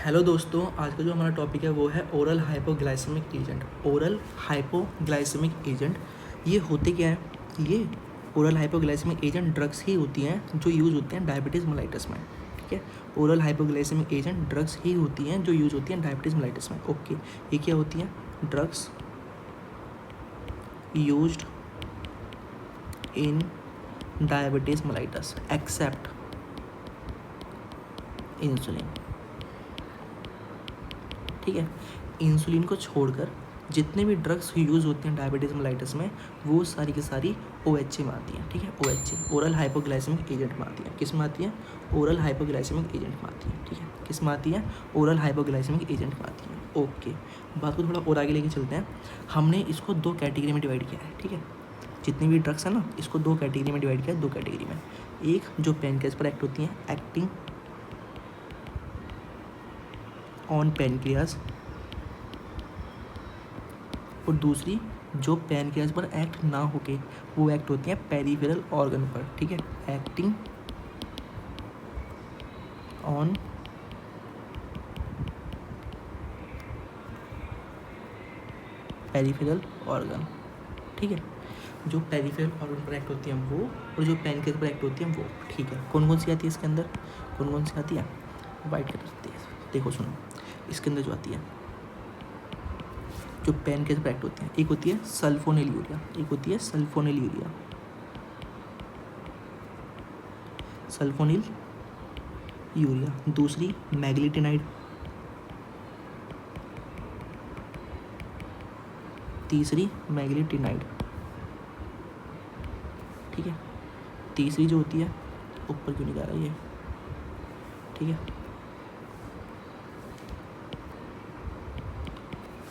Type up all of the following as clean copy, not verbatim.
Hello दोस्तों, आज का जो हमारा टॉपिक है वो है oral hypoglycemic agent. Oral hypoglycemic agent ये होते क्या है? ये ओरल हाइपोग्लाइसेमिक एजेंट ड्रग्स ही होती हैं जो यूज़ होते हैं डायबिटीज़ मेलाइटस में। ठीक है, ओरल हाइपोग्लाइसेमिक एजेंट ड्रग्स ही होती हैं जो यूज़ होती हैं डायबिटीज़ मेलाइटस में। ओके, ये क्या होती हैं? Drugs used in diabetes mellitus except insulin. ठीक है, इंसुलिन को छोड़कर जितने भी ड्रग्स यूज़ होते हैं डायबिटीज़ मेलाइटस में वो सारी की सारी OHA में आती हैं। ठीक है, OHA ओरल हाइपोग्लाइसेमिक एजेंट में आती है। किस में आती है? ओरल हाइपोग्लाइसेमिक एजेंट में आती है। ठीक है, किस में आती है? ओरल हाइपोग्लाइसेमिक एजेंट में आती है। ओके, बात को थोड़ा और आगे लेके चलते हैं। हमने इसको दो कैटेगरी में डिवाइड किया है। ठीक है, जितनी भी ड्रग्स है ना, इसको दो कैटेगरी में डिवाइड किया है। दो कैटेगरी में, एक जो पैनक्रियाज पर एक्ट होती हैं, एक्टिंग ऑन पैनक्रियाज, और दूसरी जो पैनक्रियाज पर एक्ट ना होके वो एक्ट होती हैं पेरिफेरल ऑर्गन पर। ठीक है, एक्टिंग ऑन पेरिफेरल ऑर्गन। ठीक है, जो पेरिफेरल ऑर्गन पर एक्ट होती हैं वो, और जो पैनक्रियाज पर एक्ट होती हैं वो। ठीक है, कौन कौन सी आती है इसके अंदर? कौन कौन सी आती है? वाइट कलर है, देखो सुनो, इसके अंदर जो आती है, जो पैनक्रियाज पर एक्ट होती है, एक होती है सल्फोनिल यूरिया, एक होती है सल्फोनिल यूरिया, सल्फोनिल यूरिया। दूसरी मैग्लिटिनाइड, तीसरी मैग्लिटिनाइड। ठीक है, तीसरी जो होती है, ऊपर क्यों नहीं जा रहा ये? ठीक है,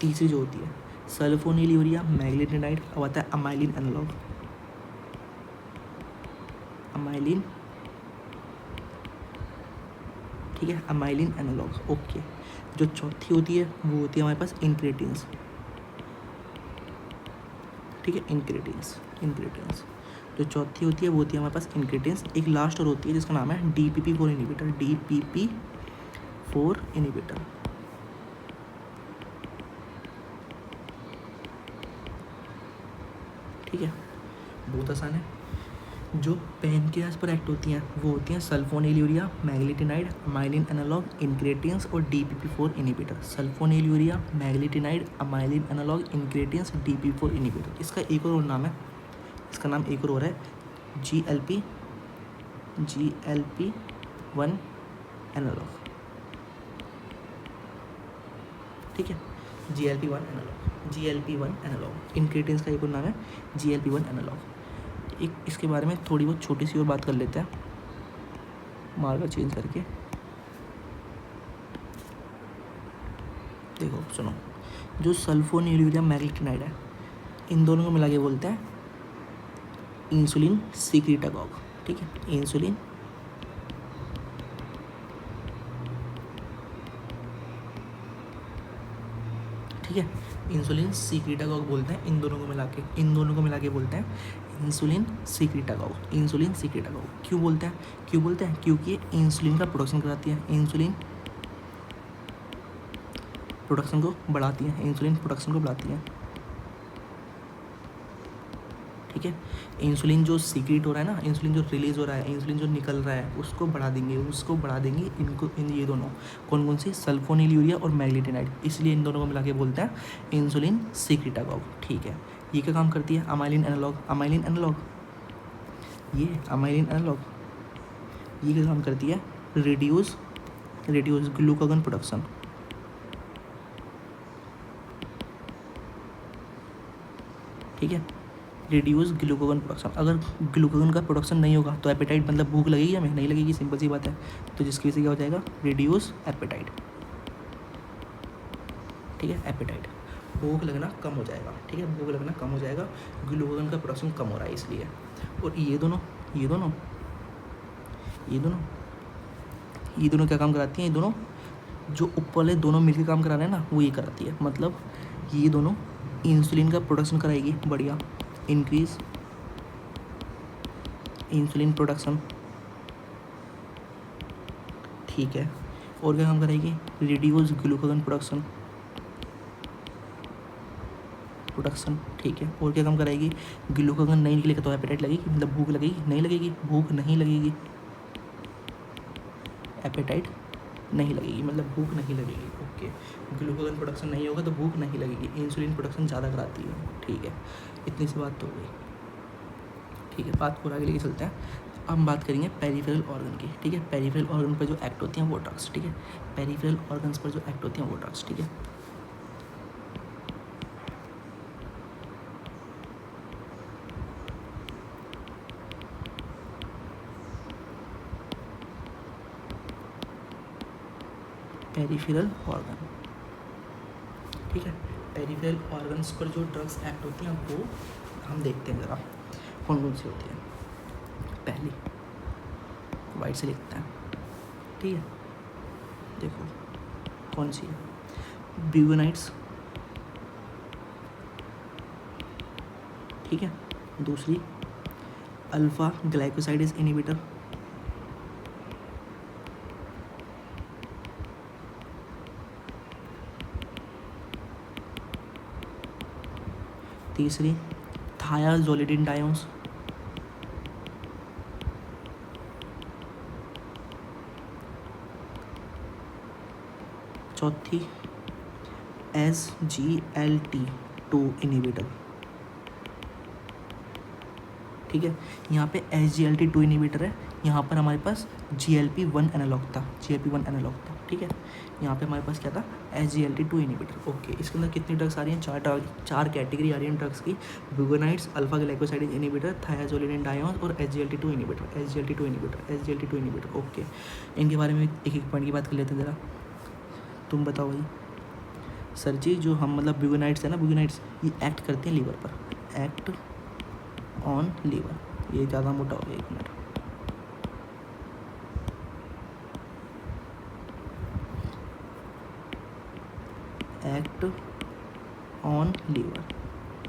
तीसरी जो होती है सल्फोनिल यूरिया, मैग्लिटिनाइड, अब आता है अमाइलिन एनालॉग, अमाइलिन। ठीक है, अमाइलिन एनालॉग। ओके, जो चौथी होती है वो होती है हमारे पास इंक्रेटिन्स। ठीक है, इंक्रेटिन्स, इंक्रेटिन्स जो चौथी होती है वो होती है हमारे पास इंक्रेटिन्स। एक लास्ट और होती है जिसका नाम है DPP4 इनिबिटर, DPP4 इनिबिटर। ठीक है, बहुत आसान है। जो पैनक्रियाज पर एक्ट होती हैं वो होती हैं sulfonylurea, meglitinide, amylin analogue, incretins और DPP4 inhibitor. Sulfonylurea, meglitinide, amylin analogue, incretins, DPP4 inhibitor. इसका एक और नाम है, इसका नाम एक और है GLP1 एनालॉग। ठीक है, GLP1 एनालॉग। इंक्रेटिन्स का एक और नाम है GLP1 एनालॉग। एक इसके बारे में थोड़ी बहुत छोटी सी और बात कर लेते हैं, मार्कर चेंज करके। देखो सुनो, जो सल्फोनिल यूरिया, मैग्लिटिनाइड है, इन दोनों को मिला के बोलते हैं इंसुलिन सीक्रेटागॉग। ठीक है, इंसुलिन ठीक है, इंसुलिन सीक्रेटागॉग बोलते हैं इन दोनों को मिला के, इन दोनों को मिला के बोलते हैं इंसुलिन सीक्रेटागॉग। इंसुलिन सीक्रेटागॉग क्यों बोलते हैं? क्यों बोलते हैं? क्योंकि इंसुलिन का प्रोडक्शन कराती है, इंसुलिन प्रोडक्शन को बढ़ाती है, इंसुलिन प्रोडक्शन को बढ़ाती है। ठीक है, इंसुलिन जो सीक्रेट हो रहा है ना, इंसुलिन जो रिलीज हो रहा है, इंसुलिन जो निकल रहा है, उसको बढ़ा देंगे, उसको बढ़ा देंगे इनको, इन ये दोनों कौन कौन सी? सल्फोनिल यूरिया और मैग्लिटिनाइड। इसलिए इन दोनों को मिला के बोलते हैं इंसुलिन सीक्रेटागॉग। ठीक है, ये क्या काम करती है? अमाइलिन एनालॉग, अमाइलिन एनालॉग, ये अमाइलिन एनालॉग ये क्या काम करती है? Reduce glucagon production. ठीक है, रिड्यूस ग्लूकागन प्रोडक्शन। अगर ग्लूकागन का प्रोडक्शन नहीं होगा तो एपेटाइट, मतलब भूख लगेगी हमें? नहीं लगेगी, सिंपल सी बात है। तो जिसकी वजह से क्या हो जाएगा? Reduce appetite. ठीक है, एपेटाइट, भूख लगना कम हो जाएगा। ठीक है, भूख लगना कम हो जाएगा, ग्लूकागन का प्रोडक्शन कम हो रहा है इसलिए। और ये दोनों क्या काम कराती हैं? ये दोनों जो ऊपर वाले दोनों मिलकर काम करा रहे हैं ना, वो ये कराती है। मतलब ये दोनों इंसुलिन का प्रोडक्शन कराएगी, बढ़िया, इंक्रीज इंसुलिन प्रोडक्शन। ठीक है, और क्या काम करेगी, रिड्यूस ग्लूकागन प्रोडक्शन, ठीक है। और क्या काम कराएगी, ग्लूकागन नहीं निकलेगा तो एपेटाइट लगेगी, मतलब भूख लगेगी, नहीं लगेगी, भूख नहीं लगेगी, एपेटाइट नहीं लगेगी, मतलब भूख नहीं लगेगी। ओके, ग्लूकागन प्रोडक्शन नहीं होगा तो भूख नहीं लगेगी, इंसुलिन प्रोडक्शन ज़्यादा कराती है, ठीक है। इतनी सी बात तो हो गई, ठीक है। बात को आगे लेके चलते हैं। अब हम बात करेंगे पेरिफेरल ऑर्गन की, ठीक है। पेरिफेरल ऑर्गन पर जो एक्ट होती हैं वो ड्रग्स, ठीक है। पेरिफेरल ऑर्गन्स पर जो एक्ट होती हैं वो ड्रग्स, ठीक है। पेरिफेरल ऑर्गन, ठीक है। पेरिफेरल ऑर्गन्स पर जो ड्रग्स एक्ट होती हैं वो हम देखते हैं ज़रा कौन कौन सी होती हैं। पहली वाइट से लिखते हैं, ठीक है। देखो कौन सी है, ब्यूगेनाइट्स, ठीक है। दूसरी अल्फा ग्लाइकोसाइडेज इनहिबिटर, तीसरी थायाजोलिडिन-डायोन्स, चौथी SGLT2 इनहिबिटर, ठीक है। यहाँ पे SGLT2 इनहिबिटर है, यहाँ पर हमारे पास GLP-1 एनालॉग था, ठीक है। यहाँ पे हमारे पास क्या था, SGLT2 इनहिबिटर। ओके, इसके अंदर कितनी ड्रग्स आ रही हैं, चार कैटेगरी आ रही हैं ड्रग्स की, ब्यूगेनाइट्स, अल्फा ग्लाइकोसाइडेज इनहिबिटर, थायाजोलिडिन-डायोन्स और SGLT2 इनहिबिटर। ओके, इनके बारे में एक एक पॉइंट की बात कर लेते हैं ज़रा। तुम बताओ भाई सर जी, जो हम मतलब ब्यूगेनाइट्स है ना, ब्यूगेनाइट्स ये एक्ट करती हैं लीवर पर, एक्ट ऑन लीवर, ये ज़्यादा मोटा हो गया, एक मिनट। एक्ट ऑन लीवर,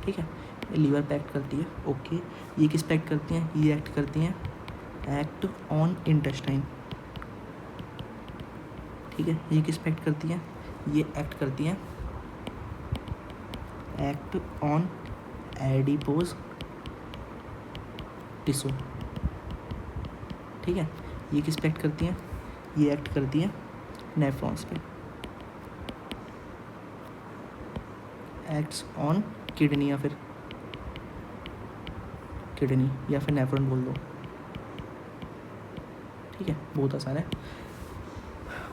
ठीक है, ये लीवर पे एक्ट करती है। ओके, ये किस पे एक्ट करती हैं, ये एक्ट करती हैं एक्ट ऑन इंटेस्टाइन, ठीक है। ये किस पे एक्ट करती हैं, ये एक्ट करती हैं एक्ट ऑन एडिपोज टिश्यू, ठीक है। ये किस पे एक्ट करती हैं, ये एक्ट करती हैं नेफ्रॉन्स पे, एक्ट्स ऑन किडनी या फिर नेफ्रॉन बोल दो, ठीक है। बहुत आसान है।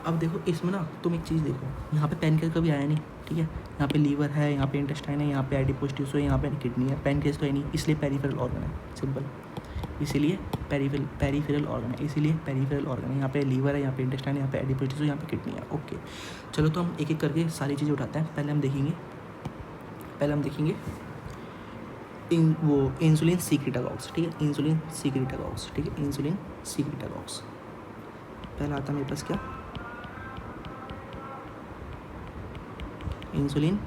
अब देखो इसमें ना तुम एक चीज़ देखो, यहाँ पे पैनक्रियास कभी आया नहीं, ठीक है। यहाँ पे लीवर है, यहाँ पे इंटेस्टाइन है, यहाँ पे एडिपोज टिश्यू है, यहाँ पे किडनी है, पैनक्रियास तो है नहीं, इसलिए पेरिफेरल ऑर्गन है, सिंपल। इसीलिए पेरिफेरल ऑर्गन है, इसीलिए पेरिफेरल ऑर्गन है। यहाँ पे लीवर है, यहाँ पे इंटेस्टाइन है, यहाँ पे एडिपोज टिश्यू, यहाँ पे किडनी है। ओके, चलो तो हम एक एक करके सारी चीज़ें उठाते हैं। पहले हम देखेंगे वो इंसुलिन सीक्रेटागॉग्स, ठीक है। इंसुलिन सीक्रेटागॉग्स, ठीक है, इंसुलिन सीक्रेटागॉग्स। पहला आता है मेरे पास क्या, इंसुलिन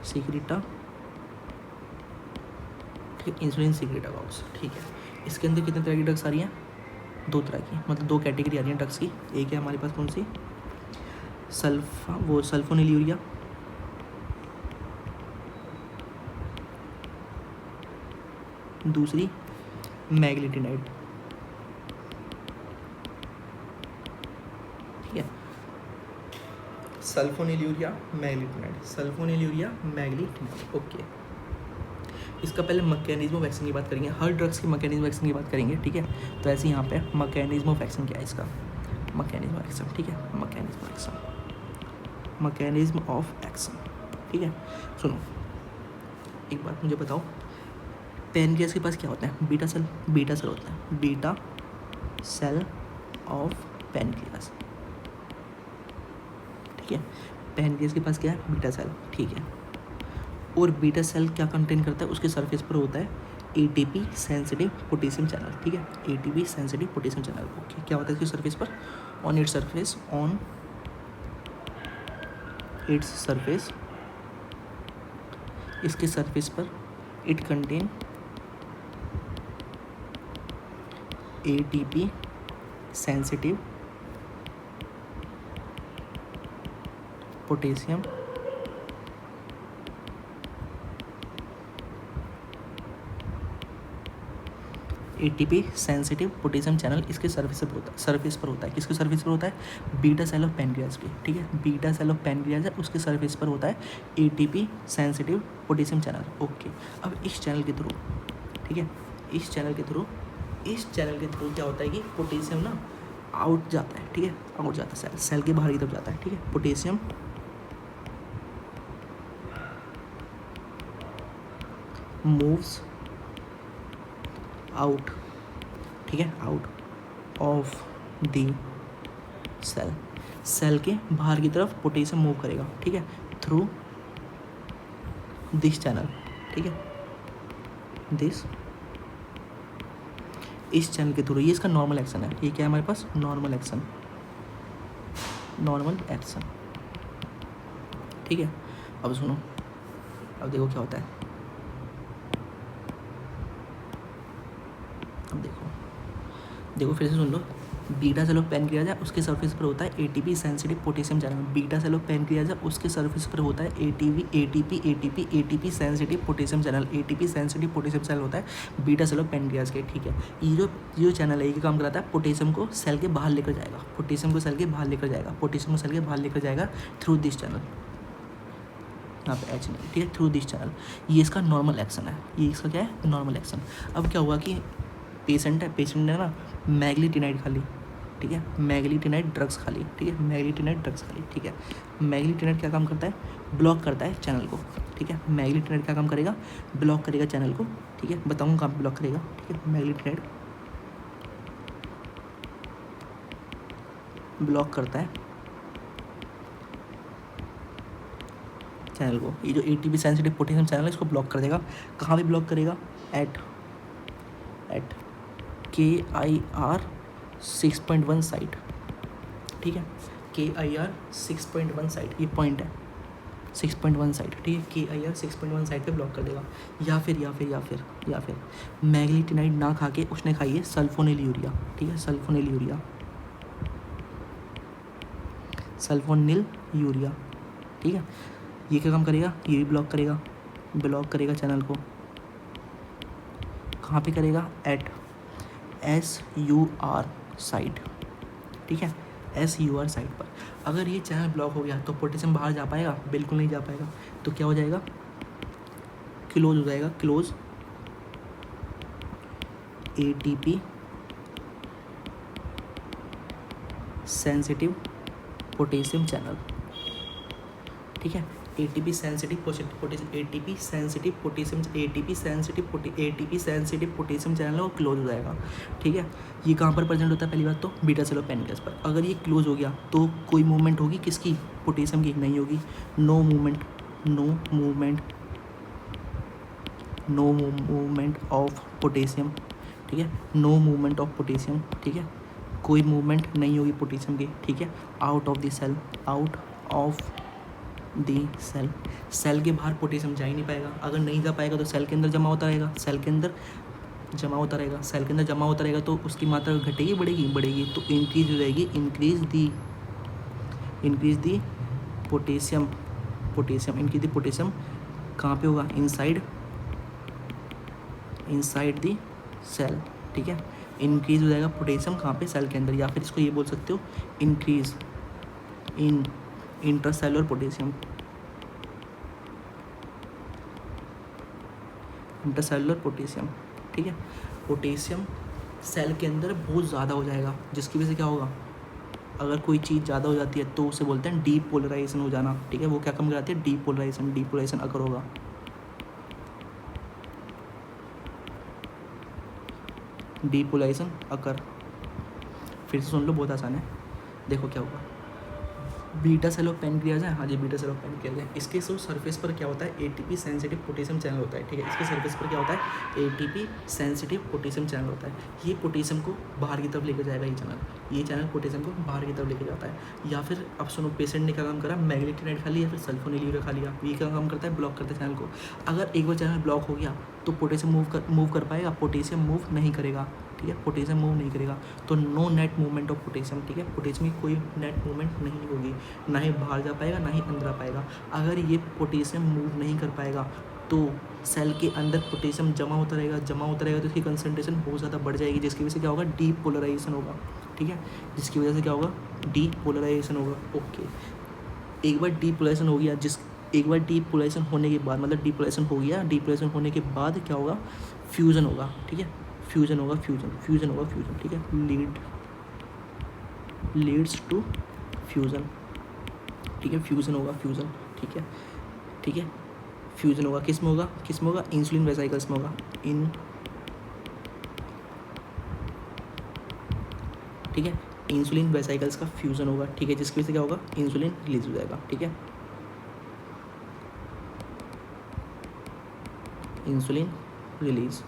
सीक्रेटा, ठीक है, इंसुलिन सीक्रेटागॉग्स, ठीक है। इसके अंदर कितने तरह की ड्रग्स आ रही हैं, दो तरह की, मतलब दो कैटेगरी आ रही हैं ड्रग्स की। एक है हमारे पास कौन सी, सल्फोनिलूरिया, दूसरी मैग्लिटिनाइड, ठीक है। सल्फोनिलूरिया मैग्लिटिनाइड, ओके। इसका पहले मैकेनिज्म ऑफ एक्शन की बात करेंगे, हर ड्रग्स की मैकेनिज्म ऑफ एक्शन की बात करेंगे, ठीक है। तो ऐसे यहाँ पे मैकेनिज्म ऑफ एक्शन क्या है इसका, मैकेनिज्म ऑफ एक्शन, ठीक है, मैकेनिज्म ऑफ एक्शन, ठीक है। सुनो एक बात मुझे बताओ, पैनक्रियास के पास क्या होता है, बीटा सेल होता है, बीटा सेल ऑफ पैनक्रियास, ठीक है। पैनक्रियास के पास क्या है, बीटा सेल, ठीक है। और बीटा सेल क्या कंटेन करता है, उसके सरफेस पर होता है ATP सेंसिटिव पोटेशियम चैनल, ठीक है, ATP sensitive potassium channel. Okay, क्या होता है इसके सरफेस पर, ऑन इट्स सरफेस इसके सरफेस पर it contain ATP sensitive potassium ATP sensitive potassium channel इसके सरफेस पर होता है। किसके सरफेस पर होता है? बीटा सेल ऑफ पैनक्रियाज के, ठीक है, बीटा सेल ऑफ पैनक्रियाज है, उसके सरफेस पर होता है ATP sensitive potassium channel. Okay, अब इस चैनल के थ्रू, ठीक है, इस चैनल के थ्रू क्या होता है कि पोटेशियम ना आउट जाता है, ठीक है, आउट जाता है, सेल के बाहर की तरफ जाता है, ठीक है, पोटेशियम मूव्स आउट, ठीक है, आउट ऑफ द सेल के बाहर की तरफ पोटेशियम मूव करेगा, ठीक है, थ्रू दिस चैनल, ठीक है, इस चैनल के थ्रू। ये इसका नॉर्मल एक्शन है। ये क्या है हमारे पास? नॉर्मल एक्शन, ठीक है। अब सुनो, अब देखो क्या होता है। अब देखो फिर से सुन लो। बीटा सेल ऑफ पैनक्रियाज है, उसके सरफेस पर होता है ATP sensitive potassium channel. Beta cell of pancreas है, उसके सरफेस पर होता है ATP sensitive potassium channel. ATP sensitive potassium channel होता है बीटा सेल ऑफ पैनक्रियाज के, ठीक है। ये जो चैनल है, ये काम कराता है पोटेशियम को सेल के बाहर लेकर जाएगा, थ्रू दिस चैनल। यहाँ पे एच नहीं, ठीक है, थ्रू दिस चैनल। ये इसका नॉर्मल एक्शन है। ये इसका क्या है? Normal action. अब क्या हुआ कि पेशेंट ने ना मैग्लीटिनाइड खा ली, ठीक है, मैग्लीटिनाइड ड्रग्स खा ली, ठीक है। मैग्लीटिनाइड क्या काम करता है? ब्लॉक करता है चैनल को, ठीक है। मैग्लीटिनाइड क्या काम करेगा? ब्लॉक करेगा चैनल को, ठीक है। बताऊँगा कहाँ ब्लॉक करेगा, ठीक है। मैग्लीटिनाइड ब्लॉक करता है चैनल को। ये जो एटीपी सेंसिटिव पोटेशियम चैनल है, इसको ब्लॉक कर देगा। कहाँ पे ब्लॉक करेगा? एट KIR 6.1 साइट, ठीक है, KIR 6.1 साइट, ये पॉइंट है 6.1 साइट, ठीक है। KIR 6.1 साइट पे ब्लॉक कर देगा। या फिर मैग्लीटिनाइड ना खा के उसने खाई है सल्फोनिल यूरिया, ठीक है, सल्फोनिल यूरिया, ठीक है। ये क्या काम करेगा? ये भी ब्लॉक करेगा चैनल को। कहाँ पे करेगा? एट SUR साइट, ठीक है, SUR साइट पर। अगर ये चैनल ब्लॉक हो गया तो पोटेशियम बाहर जा पाएगा? बिल्कुल नहीं जा पाएगा। तो क्या हो जाएगा? क्लोज हो जाएगा, close ATP sensitive potassium channel, ठीक है। ATP सेंसिटिव पोटेशियम चैनल है वो क्लोज हो जाएगा, ठीक है। ये कहाँ पर प्रेजेंट होता है? पहली बात तो बीटा सेल ऑफ पैनक्रियाज पर। अगर ये क्लोज हो गया तो कोई मूवमेंट होगी किसकी? पोटेशियम की? नहीं होगी। नो मूवमेंट ऑफ पोटेशियम, ठीक है, नो मूवमेंट ऑफ पोटेशियम, ठीक है, कोई मूवमेंट नहीं होगी पोटेशियम की, ठीक है। आउट ऑफ दी सेल के बाहर पोटेशियम जा ही नहीं पाएगा। अगर नहीं जा पाएगा तो सेल के अंदर जमा होता रहेगा, तो उसकी मात्रा घटेगी बढ़ेगी, तो इंक्रीज हो जाएगी, इंक्रीज दी पोटेशियम, कहाँ पे होगा? इनसाइड दी सेल, ठीक है। इंक्रीज हो जाएगा पोटेशियम कहाँ पे? सेल के अंदर। या फिर इसको ये बोल सकते हो इंक्रीज इन इंट्रासेलुलर पोटेशियम, ठीक है। पोटेशियम सेल के अंदर बहुत ज़्यादा हो जाएगा, जिसकी वजह से क्या होगा? अगर कोई चीज़ ज़्यादा हो जाती है तो उसे बोलते हैं डीपोलराइजेशन हो जाना, ठीक है। वो क्या कम कराती है? डीपोलराइजेशन अगर होगा, डीपोलराइजेशन अकर। फिर से सुन लो, बहुत आसान है। देखो क्या होगा। बीटा सेल ऑफ पैनक्रियाज है, हाँ जी, बीटा सेल ऑफ पैनक्रियाज है। इसके सरफेस पर क्या होता है? एटीपी सेंसिटिव पोटेशियम चैनल होता है, ठीक है। इसके सरफेस पर क्या होता है? एटीपी सेंसिटिव पोटेशियम चैनल होता है। ये पोटेशियम को बाहर की तरफ लेकर जाएगा। ये चैनल पोटेशियम को बाहर की तरफ लेकर जाता है। या फिर अब सुनो, पेशेंट ने क्या काम करा? मैग्लीटिनाइड खा लिया, फिर सल्फोनिल यूरिया खा लिया। ये क्या काम करता है? ब्लॉक करता है चैनल को। अगर एक बार चैनल ब्लॉक हो गया तो पोटेशियम मूव कर पाएगा? पोटेशियम मूव नहीं करेगा, ठीक है, पोटेशियम मूव नहीं करेगा, तो no net movement of potassium, ठीक है, पोटेशियम की कोई नेट मूवमेंट नहीं होगी, ना ही बाहर जा पाएगा ना ही अंदर आ पाएगा। अगर ये पोटेशियम मूव नहीं कर पाएगा तो सेल के अंदर पोटेशियम जमा होता रहेगा तो इसकी कंसनट्रेशन बहुत ज़्यादा बढ़ जाएगी, जिसकी वजह से क्या होगा? डीपोलराइजेशन होगा, ठीक है, जिसकी वजह से क्या होगा? डीपोलराइजेशन होगा। ओके, एक बार डीपोलराइजेशन हो गया, एक बार डीपोलराइजेशन होने के बाद, मतलब डीपोलराइजेशन हो गया, डीपोलराइजेशन होने के बाद क्या होगा? फ्यूज़न होगा, ठीक है, फ्यूज़न होगा, ठीक है, लीड्स टू फ्यूज़न, ठीक है, फ्यूज़न होगा, ठीक है, फ्यूज़न होगा, किस में होगा? इंसुलिन वेसिकल्स में होगा, ठीक है, इंसुलिन वेसिकल्स का फ्यूज़न होगा, ठीक है, जिसकी वजह से क्या होगा? इंसुलिन रिलीज हो जाएगा, ठीक है, इंसुलिन रिलीज,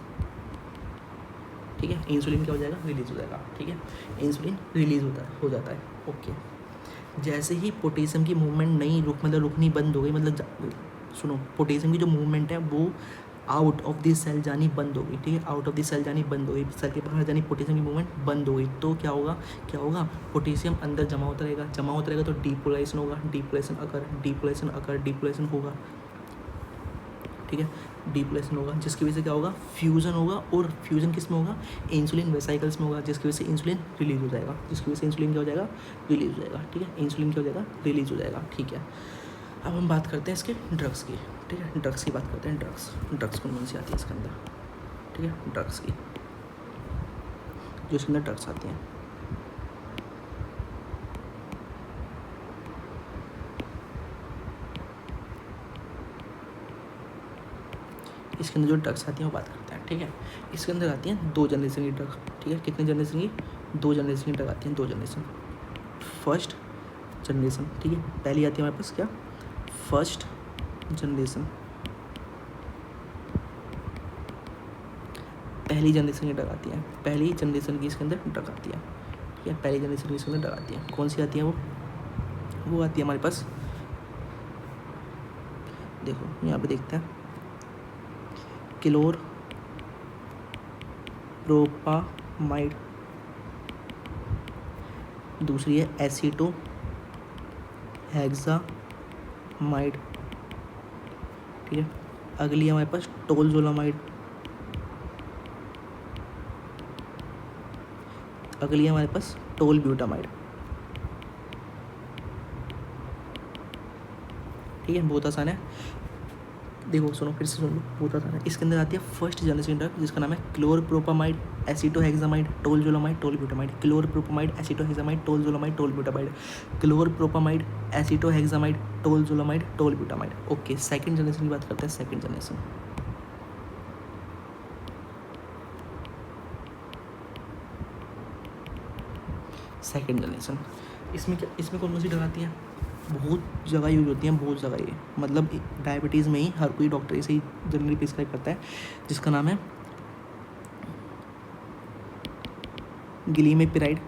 ठीक है, इंसुलिन क्या हो जाएगा? रिलीज हो जाएगा, ठीक है, इंसुलिन रिलीज हो जाता है। ओके, जैसे ही पोटेशियम की मूवमेंट नहीं रुकनी बंद हो गई, सुनो, पोटेशियम की जो मूवमेंट है वो आउट ऑफ दिस सेल जानी बंद हो गई, ठीक है, आउट ऑफ दिस सेल जानी बंद हो गई, सेल के बाहर जानी पोटेशियम की मूवमेंट बंद हो गई, तो क्या होगा? पोटेशियम अंदर जमा होता रहेगा तो डीपोलराइजेशन होगा, डीपोलराइजेशन होगा, ठीक है, डीपोलराइजेशन होगा, जिसकी वजह से क्या होगा? फ्यूज़न होगा, और फ्यूज़न किस में होगा? इंसुलिन वेसिकल्स में होगा, जिसकी वजह से इंसुलिन रिलीज हो जाएगा, रिलीज हो जाएगा, ठीक है, इंसुलिन क्या हो जाएगा? रिलीज हो जाएगा, ठीक है। अब हम बात करते हैं इसके ड्रग्स की, ठीक है, ड्रग्स की बात करते हैं। ड्रग्स कौन सी आती है इसके अंदर, ठीक है, ड्रग्स की, जो इसके अंदर ड्रग्स आती हैं, इसके अंदर जो ड्रग्स आती हैं वो बात करते हैं, ठीक है। इसके अंदर आती हैं 2 जनरेशन की ड्रग, ठीक है, कितने जनरेशन की? 2 जनरेशन की ड्रग आती हैं, 2 जनरेशन। फर्स्ट जनरेशन, ठीक है, पहली आती है हमारे पास क्या? फर्स्ट जनरेशन, पहली जनरेशन की ड्रग आती है, पहली जनरेशन की इसके अंदर ड्रग आती है, ठीक है, पहली जनरेशन की इसके अंदर ड्रग आती है। कौन सी आती है वो आती है हमारे पास, देखो यहाँ पे देखते हैं, क्लोरप्रोपामाइड, दूसरी है एसीटोहेक्सामाइड, ठीक है, अगली है हमारे पास टोलजोलामाइड, अगली है हमारे पास टोलब्यूटामाइड, ठीक है, बहुत आसान है। देखो सुनो, फिर से सुन लो, बहुत आसान है। इसके अंदर आती है फर्स्ट जनरेशन ड्रग, जिसका नाम है chlorpropamide, acetohexamide, tolazamide, tolbutamide, chlorpropamide, acetohexamide, tolazamide, tolbutamide, chlorpropamide, acetohexamide, tolazamide, tolbutamide. Okay, second generation की बात करते हैं। सेकंड जनरेशन, इसमें कौन सी ड्रग आती है? बहुत जगह यूज होती हैं, बहुत जगह, ये मतलब डायबिटीज़ में ही हर कोई डॉक्टर इसे ही जनरली प्रिस्क्राइब करता है, जिसका नाम है गिलीमेपिराइड,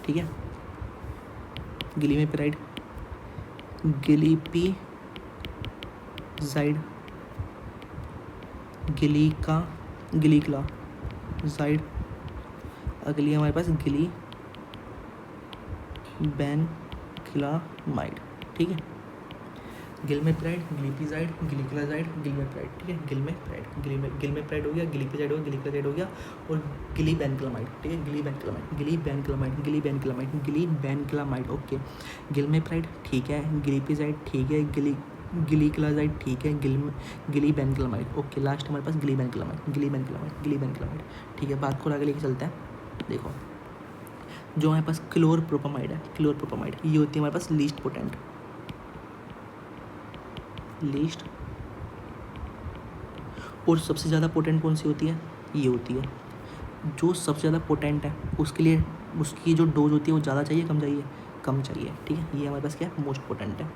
ठीक है, गिलीमेपिराइड, गिलीपीजाइड, गिलीक्लाजाइड, अगली है हमारे पास गिलीबेनक्लामाइड, ठीक है, गिलमेप्राइड, ग्लिपिजाइड, ग्लिक्लाजाइड, गिलमेप्राइड, ठीक है, गिलमेप्राइड हो गया, ग्लिपिजाइड हो गया, ग्लिक्लाजाइड हो गया, और गिलीबेनक्लामाइड, ठीक है, गिलीबेनक्लामाइड, ओके, गिलमेप्राइड ठीक है, ग्लिपिजाइड ठीक है, गिलीक्लाजाइड ठीक है, गिलीबेनक्लामाइड, ओके, लास्ट हमारे पास गिलीबेनक्लामाइड, ठीक है। बात को आगे लेके चलते हैं। देखो, जो हमारे पास क्लोरप्रोपामाइड है, ये होती है हमारे पास लीस्ट पोटेंट, और सबसे ज़्यादा पोटेंट कौन सी होती है? ये होती है। जो सबसे ज़्यादा पोटेंट है उसके लिए उसकी जो डोज होती है वो ज़्यादा चाहिए, कम चाहिए, ठीक है, ये हमारे पास क्या है? मोस्ट पोटेंट है।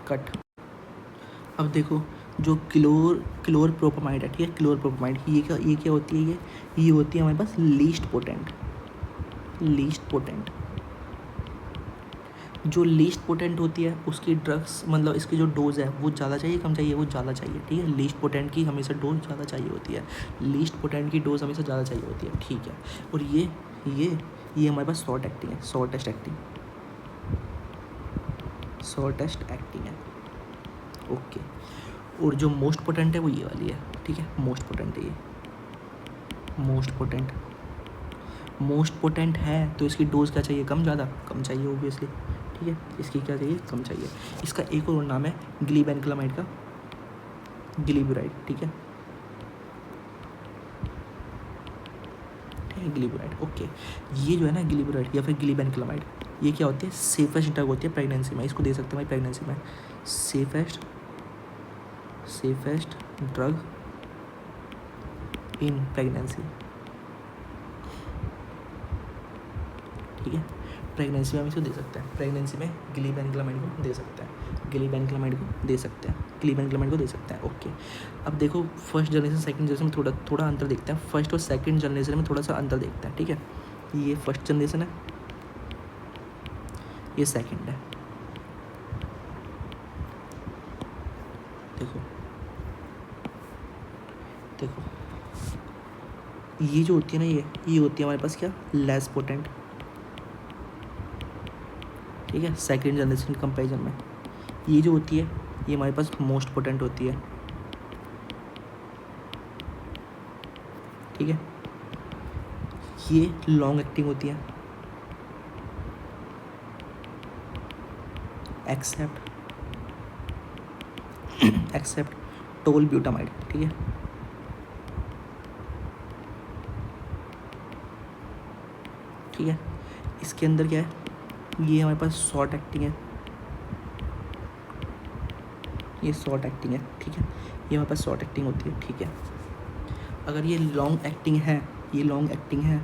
कट। अब देखो, जो क्लोरप्रोपामाइड है, ठीक है, क्लोरप्रोपामाइड, ये क्या होती है? ये होती है हमारे पास लीस्ट पोटेंट। जो लीस्ट पोटेंट होती है उसकी ड्रग्स मतलब इसकी जो डोज़ है वो ज़्यादा चाहिए कम चाहिए, वो ज़्यादा चाहिए, ठीक है। लीस्ट पोटेंट की हमेशा डोज ज़्यादा चाहिए होती है, लीस्ट पोटेंट की डोज हमेशा ज़्यादा चाहिए होती है, ठीक है। और ये हमारे पास शॉर्ट एक्टिंग है, शॉर्टेस्ट एक्टिंग है, ओके। और जो मोस्ट पोटेंट है वो ये वाली है, ठीक है, मोस्ट पोटेंट है ये, मोस्ट पोटेंट है तो इसकी डोज क्या चाहिए, कम ज़्यादा, कम चाहिए ओबियसली, ठीक है। इसकी क्या चाहिए, कम चाहिए। इसका एक और नाम है ग्लीबेनक्लामाइड का, ग्लीबुराइड, ठीक है, ग्लीबुराइड, ओके। ये जो है ना ग्लीबुराइड या फिर ग्लीबेनक्लामाइड, ये क्या होती है, सेफेस्ट ड्रग होती है प्रेगनेंसी में, इसको दे सकते हैं भाई प्रेगनेंसी में, सेफेस्ट ड्रग इन प्रेगनेंसी, ठीक है। प्रेगनेंसी में हम इसको दे सकते हैं, प्रेगनेंसी में ग्लीबेनक्लामाइड को दे सकते हैं, ग्लीबेनक्लामाइड को दे सकते हैं, ओके। अब देखो फर्स्ट जनरेशन सेकंड जनरेशन में थोड़ा अंतर देखते हैं, फर्स्ट और सेकंड जनरेशन में थोड़ा सा अंतर देखते हैं, ठीक है। ये फर्स्ट जनरेशन है, ये सेकंड है, देखो ये जो होती है ना, ये होती है हमारे पास क्या, लेस पोटेंट, ठीक है, सेकंड जनरेशन कंपैरिजन में। ये जो होती है ये हमारे पास मोस्ट पोटेंट होती है, ठीक है। ये लॉन्ग एक्टिंग होती है, एक्सेप्ट टोलब्यूटामाइड, ठीक है, ठीक है। इसके अंदर क्या है, ये हमारे पास शॉर्ट एक्टिंग है, ये शॉर्ट एक्टिंग है, ठीक है, ये हमारे पास शॉर्ट एक्टिंग होती है, ठीक है। अगर ये लॉन्ग एक्टिंग है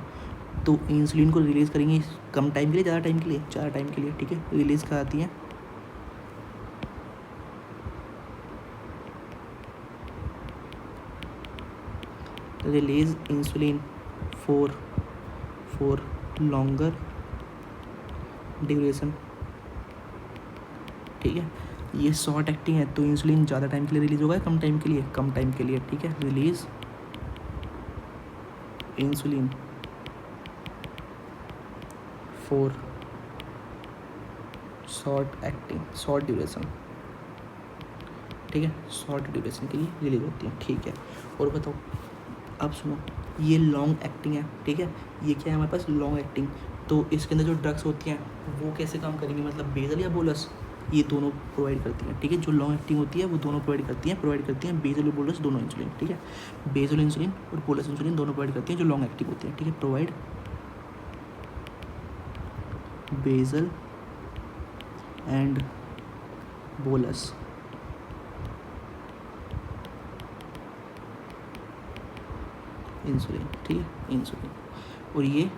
तो इंसुलिन को रिलीज़ करेंगे कम टाइम के लिए, ज़्यादा टाइम के लिए, ठीक है। रिलीज़ कराती है release insulin for longer duration, ठीक है। ये शॉर्ट एक्टिंग है तो इंसुलिन ज़्यादा टाइम के लिए रिलीज होगा, कम टाइम के लिए, ठीक है। Release insulin for short duration, ठीक है, शॉर्ट ड्यूरेशन के लिए रिलीज होती है, ठीक है। और बताओ अब सुनो, ये लॉन्ग एक्टिंग है, ठीक है, ये क्या है हमारे पास लॉन्ग एक्टिंग, तो इसके अंदर जो ड्रग्स होती हैं वो कैसे काम करेंगी, मतलब बेसल या बोलस, ये दोनों प्रोवाइड करती हैं, ठीक है। जो लॉन्ग एक्टिंग होती है वो दोनों प्रोवाइड करती हैं बेसल और बोलस दोनों इंसुलिन, ठीक है। बेसल इंसुलिन और बोलस इंसुलिन दोनों प्रोवाइड करती हैं जो लॉन्ग एक्टिंग होती है, ठीक है। Provide basal and bolus insulin, ठीक है, इंसुलिन। और ये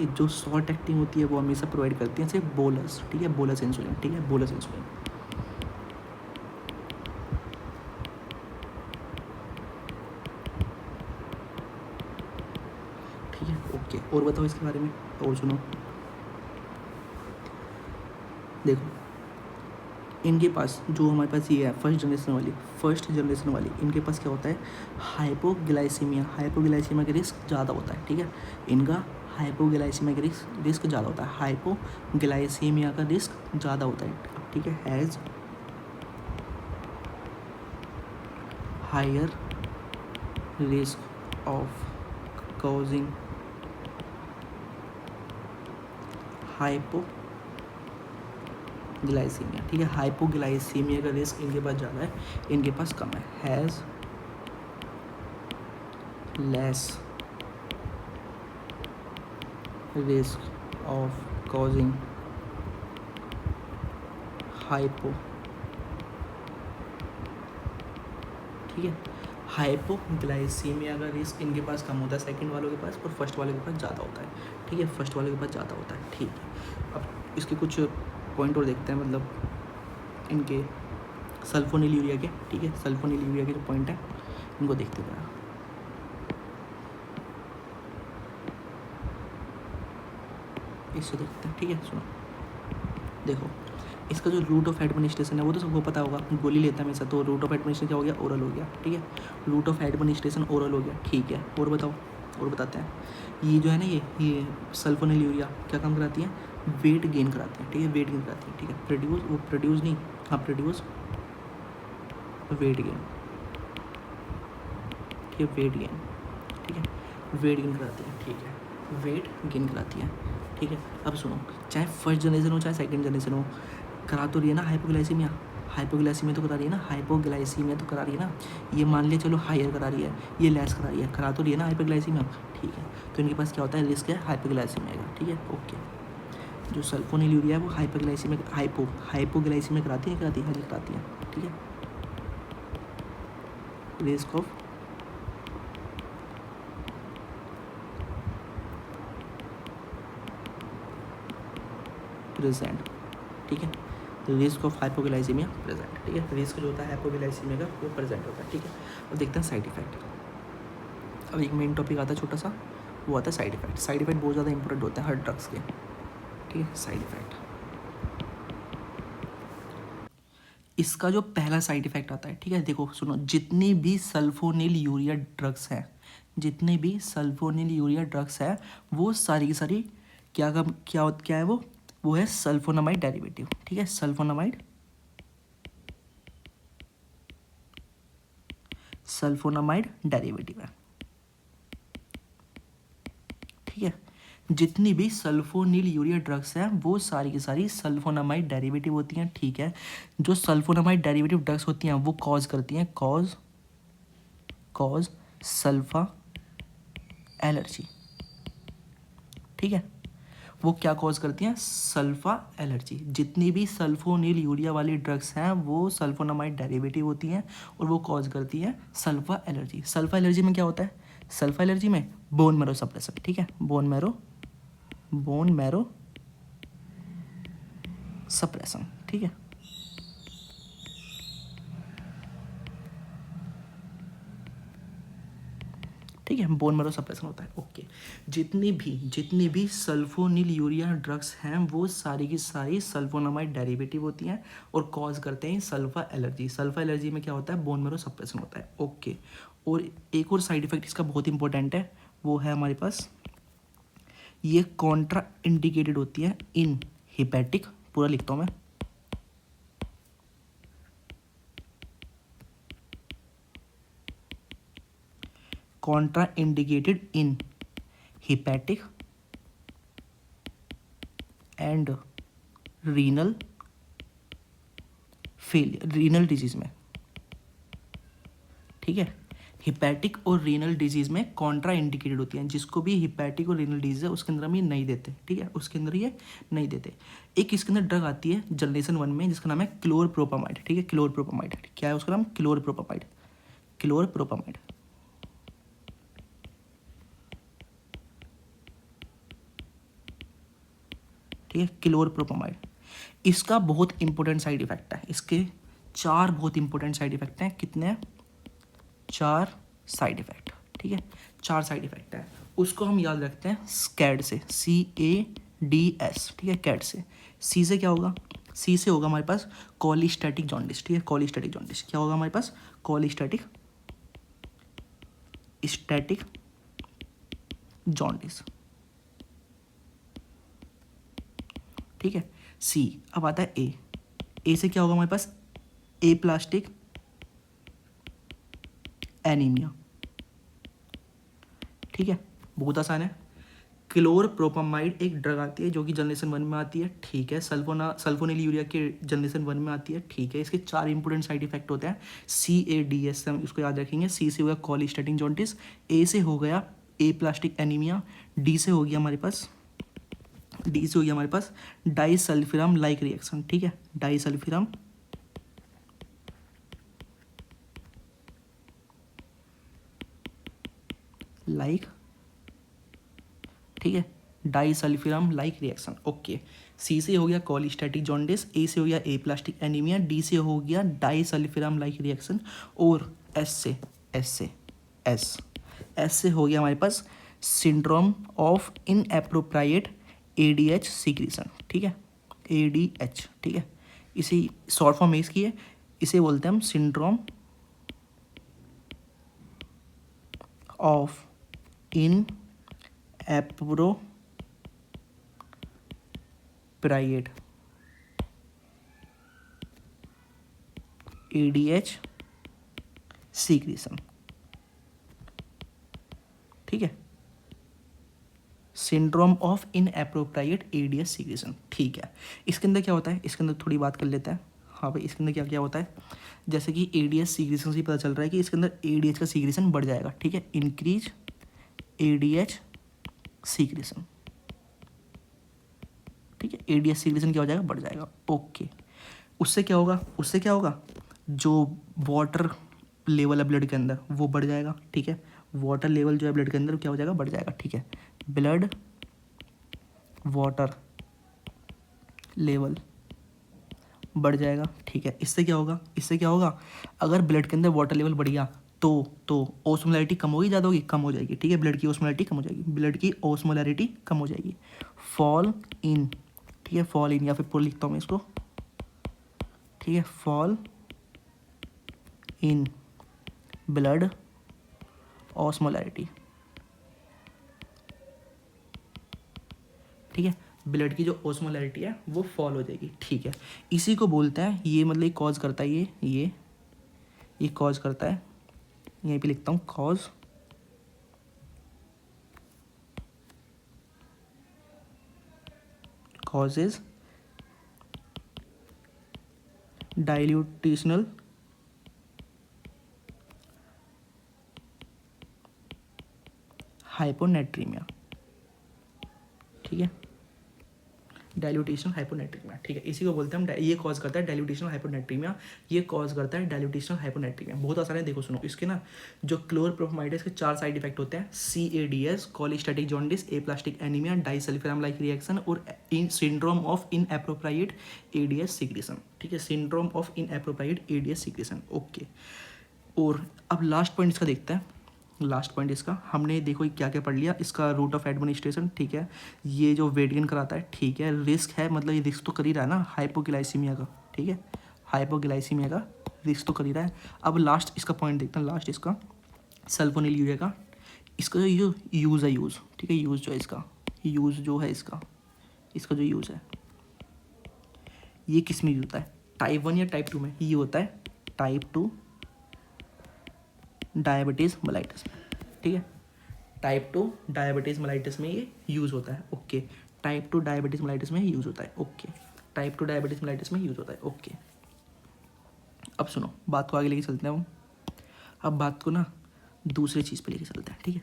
जो शॉर्ट एक्टिंग होती है वो हमेशा प्रोवाइड करती हैं सिर्फ बोलस, ठीक है, बोलस इंसुलिन, ठीक है, बोलस इंसुलिन, ठीक है, ओके। और बताओ इसके बारे में, और सुनो, देखो इनके पास जो हमारे पास ये है फर्स्ट जनरेशन वाली इनके पास क्या होता है, हाइपोग्लाइसीमिया का रिस्क ज़्यादा होता है, ठीक है। इनका हाइपोग्लाइसीमिया का रिस्क ज़्यादा होता है, हाइपोग्लाइसीमिया का रिस्क ज़्यादा होता है, ठीक है। Has higher risk of causing hypoglycemia, ठीक है। हाइपोग्लाइसीमिया का रिस्क इनके पास ज़्यादा है, इनके पास कम है। Has less risk of causing hypo, ठीक है। हाइपोग्लाइसीमिया का रिस्क इनके पास कम होता है सेकंड वालों के पास, और फर्स्ट वाले के पास ज़्यादा होता है, ठीक है, फर्स्ट वाले के पास ज़्यादा होता है, ठीक है। अब इसके कुछ पॉइंट और देखते हैं, मतलब इनके सल्फोनिलयूरिया के, ठीक है, सल्फोनिलयूरिया के जो पॉइंट है इनको देखते हैं, इससे देखते हैं, ठीक है। सुनो, देखो इसका जो रूट ऑफ एडमिनिस्ट्रेशन है वो तो सबको पता होगा, गोली लेता है हमेशा, तो रूट ऑफ एडमिनिस्ट्रेशन क्या हो गया, ओरल हो गया, ठीक है। रूट ऑफ एडमिनिस्ट्रेशन ओरल हो गया, ठीक है। और बताओ, और बताते हैं। ये जो है ना, ये सल्फोनिलूरिया क्या काम कराती है, वेट गेन कराती है, ठीक है, वेट गेन कराती है, ठीक है। प्रोड्यूस, वो प्रोड्यूस नहीं, हाँ प्रोड्यूस वेट गेन, ठीक है, वेट गेन, ठीक है, वेट गेन कराती है, ठीक है, वेट गेन कराती है, ठीक है। अब सुनो, चाहे फर्स्ट जनरेशन हो चाहे सेकंड जनरेशन हो, करा तो रही है ना हाइपोग्लाइसीमिया, हाइपोग्लाइसीमिया तो करा रही है ना, हाइपोग्लाइसीमिया तो करा रही है ना। ये मान लिया चलो हायर करा रही है, ये लेस करा रही है, करा तो रही है ना हाइपोग्लाइसीमिया, ठीक है। तो इनके पास क्या होता है, रिस्क है हाइपोग्लाइसीमिया का, ठीक है, ओके। जो सल्फोनिलूरिया है वो हाइपोग्लाइसीमिया, हाइपोग्लाइसीमिया कराती है, कराती है, कराती है, ठीक है। रिस्क ऑफ प्रेजेंट, ठीक है, रिस्क ऑफ हाइपोग्लाइसीमिया प्रेजेंट, ठीक है। रिस्क जो होता है हाइपोग्लाइसीमिया का वो प्रेजेंट होता है, ठीक है। और देखते हैं साइड इफेक्ट। अब एक मेन टॉपिक आता है छोटा सा, वो आता है साइड इफेक्ट। साइड इफेक्ट बहुत ज़्यादा इंपॉर्टेंट होते हैं हर ड्रग्स के, ठीक है। साइड इफेक्ट, इसका जो पहला साइड इफेक्ट आता है, ठीक है, देखो सुनो, जितनी भी सल्फोनिल यूरिया ड्रग्स हैं, जितने भी सल्फोनिल यूरिया ड्रग्स है, वो सारी की सारी क्या है वो है सल्फोनामाइड डेरिवेटिव, ठीक है। सल्फोनामाइड डेरिवेटिव है, ठीक है। जितनी भी सल्फोनिल यूरिया ड्रग्स हैं वो सारी की सारी सल्फोनामाइड डेरिवेटिव होती हैं, ठीक है। जो सल्फोनामाइड डेरिवेटिव ड्रग्स होती हैं वो कॉज करती हैं कॉज सल्फा एलर्जी, ठीक है। वो क्या कॉज करती हैं, सल्फा एलर्जी। जितनी भी सल्फोनिल यूरिया वाली ड्रग्स हैं वो सल्फोनामाइड डेरिवेटिव होती हैं और वो कॉज करती हैं सल्फा एलर्जी। सल्फा एलर्जी में क्या होता है, सल्फा एलर्जी में बोन मैरो सप्रेशन, ठीक है, बोन मैरो सप्रेशन, ठीक है। ठीक है, बोन मैरो सप्रेशन होता है, ओके। जितनी भी सल्फोनिल यूरिया ड्रग्स हैं वो सारी की सारी सल्फोनामाइड डेरिवेटिव होती हैं और कॉज करते हैं सल्फा एलर्जी। सल्फा एलर्जी में क्या होता है, बोन मैरो सप्रेशन होता है, ओके। और एक और साइड इफेक्ट इसका बहुत इंपॉर्टेंट है, वो है हमारे पास, ये कॉन्ट्रा इंडिकेटेड होती है इन हिपैटिक, पूरा लिखता हूँ मैं, Contra indicated in hepatic and renal failure, renal disease में, ठीक है। हिपैटिक और रीनल डिजीज में कॉन्ट्रा इंडिकेटेड होती हैं। जिसको भी हिपैटिक और रीनल डिजीज है उसके अंदर हम ये नहीं देते, ठीक है, उसके अंदर ये नहीं देते। एक इसके अंदर ड्रग आती है जनरेशन 1 में जिसका नाम है क्लोरप्रोपामाइड, ठीक है, क्लोरप्रोपामाइड, क्या है उसका नाम, क्लोरप्रोपामाइड, क्लोरप्रोपामाइड, ठीक है, क्लोरप्रोपामाइड। इसका बहुत इंपॉर्टेंट साइड इफेक्ट है, इसके 4 बहुत इंपॉर्टेंट साइड इफेक्ट हैं। कितने हैं, 4 साइड इफेक्ट, ठीक है, 4 साइड इफेक्ट है। उसको हम याद रखते हैं स्कैड से, CADS, ठीक है, कैड से। सी से क्या होगा, सी से होगा हमारे पास कॉलिस्टैटिक जॉन्डिस, ठीक है, कॉलिस्टैटिक जॉन्डिस क्या होगा हमारे पास, कॉलिस्टैटिक स्टैटिक जॉन्डिस, ठीक है। सी, अब आता है ए से क्या होगा हमारे पास, ए प्लास्टिक एनीमिया, ठीक है, बहुत आसान है। क्लोरप्रोपामाइड एक ड्रग आती है जो कि जनरेशन 1 में आती है, ठीक है। सल्फोनिल यूरिया के जनरेशन 1 में आती है, ठीक है। इसके 4 इंपॉर्टेंट साइड इफेक्ट होते हैं, CADS, हम इसको याद रखेंगे। सी से हो गया कॉलिस्टैटिक जॉन्डिस, ए से हो गया ए प्लास्टिक एनीमिया, डी से हो गया हमारे पास डाइसल्फिरम लाइक रिएक्शन, ठीक है, डाइसल्फिरम लाइक, ठीक है, डाइसल्फिरम लाइक रिएक्शन, ओके। सी से हो गया कॉलिस्टैटिक जॉन्डिस, ए से हो गया ए प्लास्टिक एनीमिया, डी से हो गया डाइसल्फिरम लाइक रिएक्शन, और एस से हो गया हमारे पास syndrome of inappropriate ADH secretion, ठीक है, ADH, ठीक है। इसी शॉर्ट फॉर्म इसकी है, इसे बोलते हैं हम syndrome of inappropriate ADH secretion, ठीक है। Syndrome of inappropriate ADH secretion, ठीक है। इसके अंदर क्या होता है, इसके अंदर थोड़ी बात कर लेते हैं। हाँ भाई, इसके अंदर क्या क्या होता है, जैसे कि ADH सीक्रेशन से पता चल रहा है कि इसके अंदर ADH का सीक्रेशन बढ़ जाएगा, ठीक है। इंक्रीज ADH सीक्रेशन, ठीक है। ADH सीक्रेशन क्या हो जाएगा, बढ़ जाएगा, ओके। उससे क्या होगा, उससे क्या होगा, जो वाटर लेवल है ब्लड के अंदर वो बढ़ जाएगा, ठीक है। वाटर लेवल जो है ब्लड के अंदर क्या हो जाएगा, बढ़ जाएगा, ठीक है। ब्लड वाटर लेवल बढ़ जाएगा, ठीक है। इससे क्या होगा, इससे क्या होगा, अगर ब्लड के अंदर वाटर लेवल बढ़ गया तो ओस्मोलैरिटी कम होगी, ज़्यादा होगी, कम हो जाएगी, ठीक है। ब्लड की ओस्मोलैरिटी कम हो जाएगी, ब्लड की ओस्मोलैरिटी कम हो जाएगी। फॉल इन, ठीक है, फॉल इन, या फिर पूरा लिखता हूँ मैं इसको, ठीक है। फॉल इन ब्लड ऑस्मोलैरिटी, ठीक है। ब्लड की जो ऑस्मोलैरिटी है वो फॉल हो जाएगी, ठीक है। इसी को बोलते हैं, ये मतलब कॉज करता है, ये कॉज करता है, यहीं पे लिखता हूँ कॉज, कॉजेज डाइल्यूटेशनल हाइपोनेट्रीमिया, ठीक है। डाइल्यूटेशनल हाइपोनेट्रीमिया, ठीक है। इसी को बोलते हैं हम, ये कॉज करता है डाइल्यूटेशनल हाइपोनेट्रीमिया, ये कॉज करता है डाइल्यूटेशनल हाइपोनेट्रीमिया। बहुत आसान है, देखो सुनो, इसके ना जो क्लोरप्रोफामाइड्स के 4 साइड इफेक्ट होते हैं, CADS, cholestatic jaundice, aplastic anaemia, disulfiram like reaction और इन syndrome of inappropriate ADH secretion, ठीक है। Syndrome of inappropriate ADH secretion, okay. और अब लास्ट पॉइंट इसका देखते हैं, लास्ट पॉइंट इसका, हमने देखो क्या क्या पढ़ लिया, इसका रूट ऑफ एडमिनिस्ट्रेशन, ठीक है। ये जो वेट गेन कराता है, ठीक है। रिस्क है, मतलब ये रिस्क तो कर ही रहा है ना हाइपोग्लाइसीमिया का, ठीक है। हाइपोग्लाइसीमिया का रिस्क तो कर ही रहा है। अब लास्ट इसका पॉइंट देखते हैं, लास्ट इसका सल्फोनिल यूरिया का, इसका जो यूज़ है, यूज़, ठीक है। यूज़ जो है इसका, यूज़ जो है इसका, इसका जो यूज़ है ये किस में यूज होता है, टाइप 1 या टाइप 2 में, ये होता है टाइप 2 डायबिटीज़ मेलाइटिस में, ठीक है। टाइप 2 डायबिटीज़ मेलाइटिस में ये यूज़ होता है, ओके। टाइप 2 डायबिटीज़ मेलाइटिस में यूज़ होता है, ओके। टाइप 2 डायबिटीज़ मेलाइटिस में यूज़ होता है, ओके। अब सुनो, बात को आगे लेके चलते हैं हम, अब बात को ना दूसरी चीज़ पे लेके चलते हैं, ठीक है।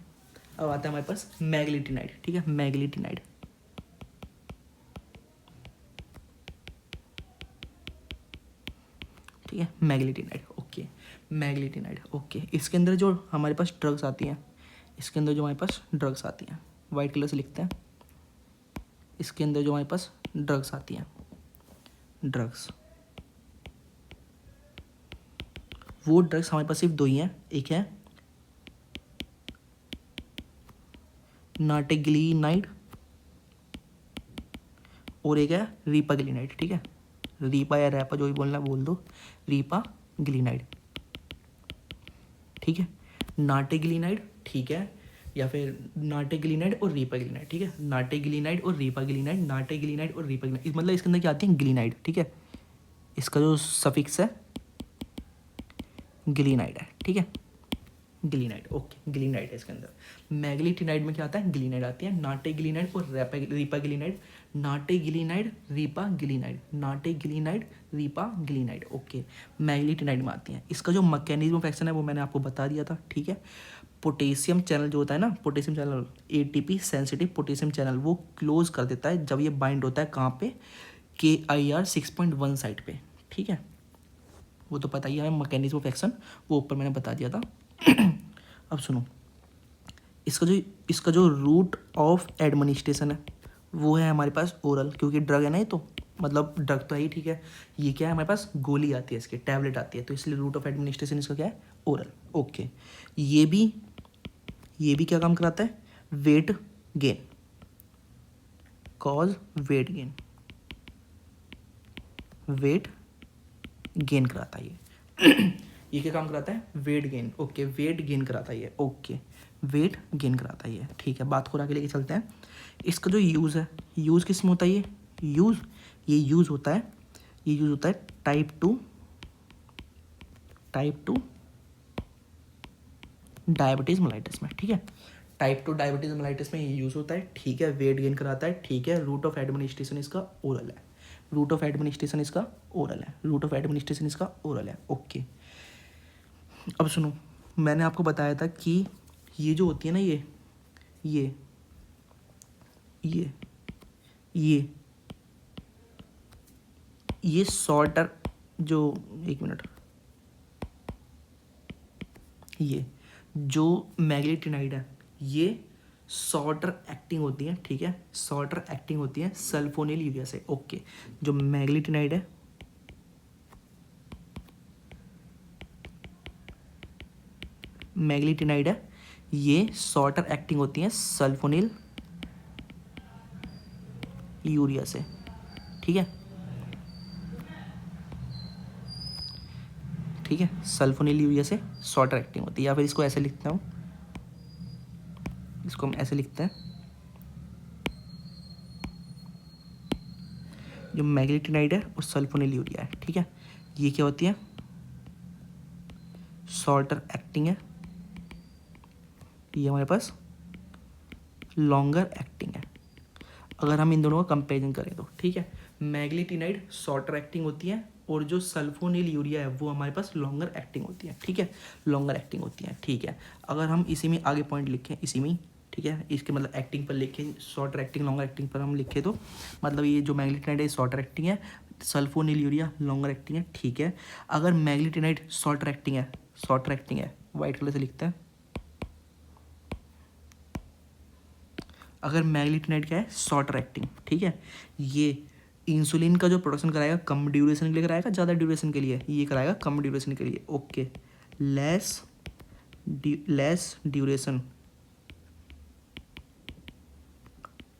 अब आता है हमारे पास मैग्लिटिनाइड, ठीक है। मैग्लिटिनाइड, ठीक है। मैग्लिटिनाइड, ओके। मैग्लिटिनाइड, ओके। इसके अंदर जो हमारे पास ड्रग्स आती हैं, इसके अंदर जो हमारे पास ड्रग्स आती हैं, वाइट कलर से लिखते हैं, इसके अंदर जो हमारे पास ड्रग्स आती हैं, ड्रग्स, वो ड्रग्स हमारे पास सिर्फ 2 ही हैं, एक है नाटेग्लिनाइड और एक है रीपाग्लिनाइड, ठीक है। रीपा या रैपा जो भी बोलना बोल दो, रीपाग्लिनाइड, ठीक है। नाटेग्लिनाइड, ठीक है, या फिर नाटेग्लिनाइड और रीपाग्लिनाइड, ठीक है। नाटेग्लिनाइड और रीपाग्लिनाइड, नाटेग्लिनाइड और रीपाग्लिनाइड, मतलब इसके अंदर क्या आती है, ग्लिनाइड, ठीक है। इसका जो सफिक्स है ग्लिनाइड है, ठीक है। ग्लिनाइड, ओके, ग्लिनाइड है इसके अंदर। मैग्लिटिनाइड में क्या आता है, ग्लिनाइड आती है। नाटेग्लिनाइड और रीपाग्लिनाइड, नाटेग्लिनाइड, रीपाग्लिनाइड, नाटेग्लिनाइड, रीपाग्लिनाइड, ओके, मैग्लिटिनाइड में आती है। इसका जो मैकेनिज्म ऑफ एक्शन है वो मैंने आपको बता दिया था, ठीक है। पोटेशियम चैनल जो होता है ना, potassium channel, ATP sensitive potassium channel, वो क्लोज कर देता है जब ये बाइंड होता है कहाँ पे, KIR 6.1 साइट पे, ठीक है। वो तो पता ही है मैकेनिज्म ऑफ एक्शन, वो ऊपर मैंने बता दिया था। अब सुनो, इसका जो रूट ऑफ एडमिनिस्ट्रेशन है वो है हमारे पास ओरल, क्योंकि ड्रग है ना, ये तो मतलब ड्रग तो है ही, ठीक है। ये क्या है, हमारे पास गोली आती है, इसकी टैबलेट आती है, तो इसलिए रूट ऑफ एडमिनिस्ट्रेशन इसका क्या है, ओरल, ओके। ये भी क्या काम कराता है, weight gain, cause weight gain, weight gain कराता है ये ये क्या काम कराता है? Weight gain. Okay, weight gain कराता है ये। ओके, वेट गेन कराता है ये। ठीक है, बात को आगे लेके चलते हैं। इसका जो यूज़ है, यूज़ किस में होता है ये यूज़? ये यूज़ होता है, ये यूज़ होता है टाइप टू डायबिटीज़ मेलाइटस में। ठीक है, टाइप 2 डायबिटीज़ मेलाइटस में ये यूज़ होता है। ठीक है, वेट गेन कराता है। ठीक है, रूट ऑफ एडमिनिस्ट्रेशन इसका ओरल है। रूट ऑफ एडमिनिस्ट्रेशन इसका ओरल है। रूट ऑफ एडमिनिस्ट्रेशन इसका ओरल है। ओके, अब सुनो, मैंने आपको बताया था कि ये जो होती है ना, ये ये ये ये शॉर्टर जो, एक मिनट, ये जो मैग्नेटिनाइड है ये शॉर्टर एक्टिंग होती है। ठीक है, शॉर्टर एक्टिंग होती है सल्फोनिल यूरिया से। ओके, जो मैग्नेटिनाइड है, मैग्नेटिनाइड है, ये शॉर्टर एक्टिंग होती है सल्फोनिल यूरिया से। ठीक है, ठीक है, सल्फोनिल यूरिया से शॉर्टर एक्टिंग होती है। या फिर इसको ऐसे लिखता हूँ, इसको हम ऐसे लिखते हैं, जो मैग्नेटिनाइड है वो सल्फोनिल यूरिया है। ठीक है, ये क्या होती है? शॉर्टर एक्टिंग है, ये हमारे पास लॉन्गर एक्टिंग है। अगर हम इन दोनों का कंपेरिजन करें तो, ठीक है, मैग्नेटिनाइड शॉर्टर एक्टिंग होती है और जो सल्फोनिल यूरिया है वो हमारे पास लॉन्गर एक्टिंग होती है। ठीक है, लॉन्गर एक्टिंग होती है। ठीक है, अगर हम इसी में आगे पॉइंट लिखें, इसी में, ठीक है, इसके मतलब एक्टिंग पर लिखें, शॉर्टर एक्टिंग लॉन्गर एक्टिंग पर हम लिखें तो मतलब ये जो मैग्नेटिनाइड है शॉर्टर एक्टिंग है, सल्फोनिल यूरिया लॉन्गर एक्टिंग है। ठीक है, अगर मैग्नेटिनाइड शॉर्टर एक्टिंग है, शॉर्टर एक्टिंग है, वाइट कलर से लिखते हैं, अगर मैग्नेटिनाइड क्या है? Shorter acting. ठीक है, ये इंसुलिन का जो प्रोडक्शन कराएगा कम ड्यूरेशन के लिए कराएगा, ज़्यादा ड्यूरेशन के लिए? ये कराएगा कम ड्यूरेशन के लिए। Okay, less duration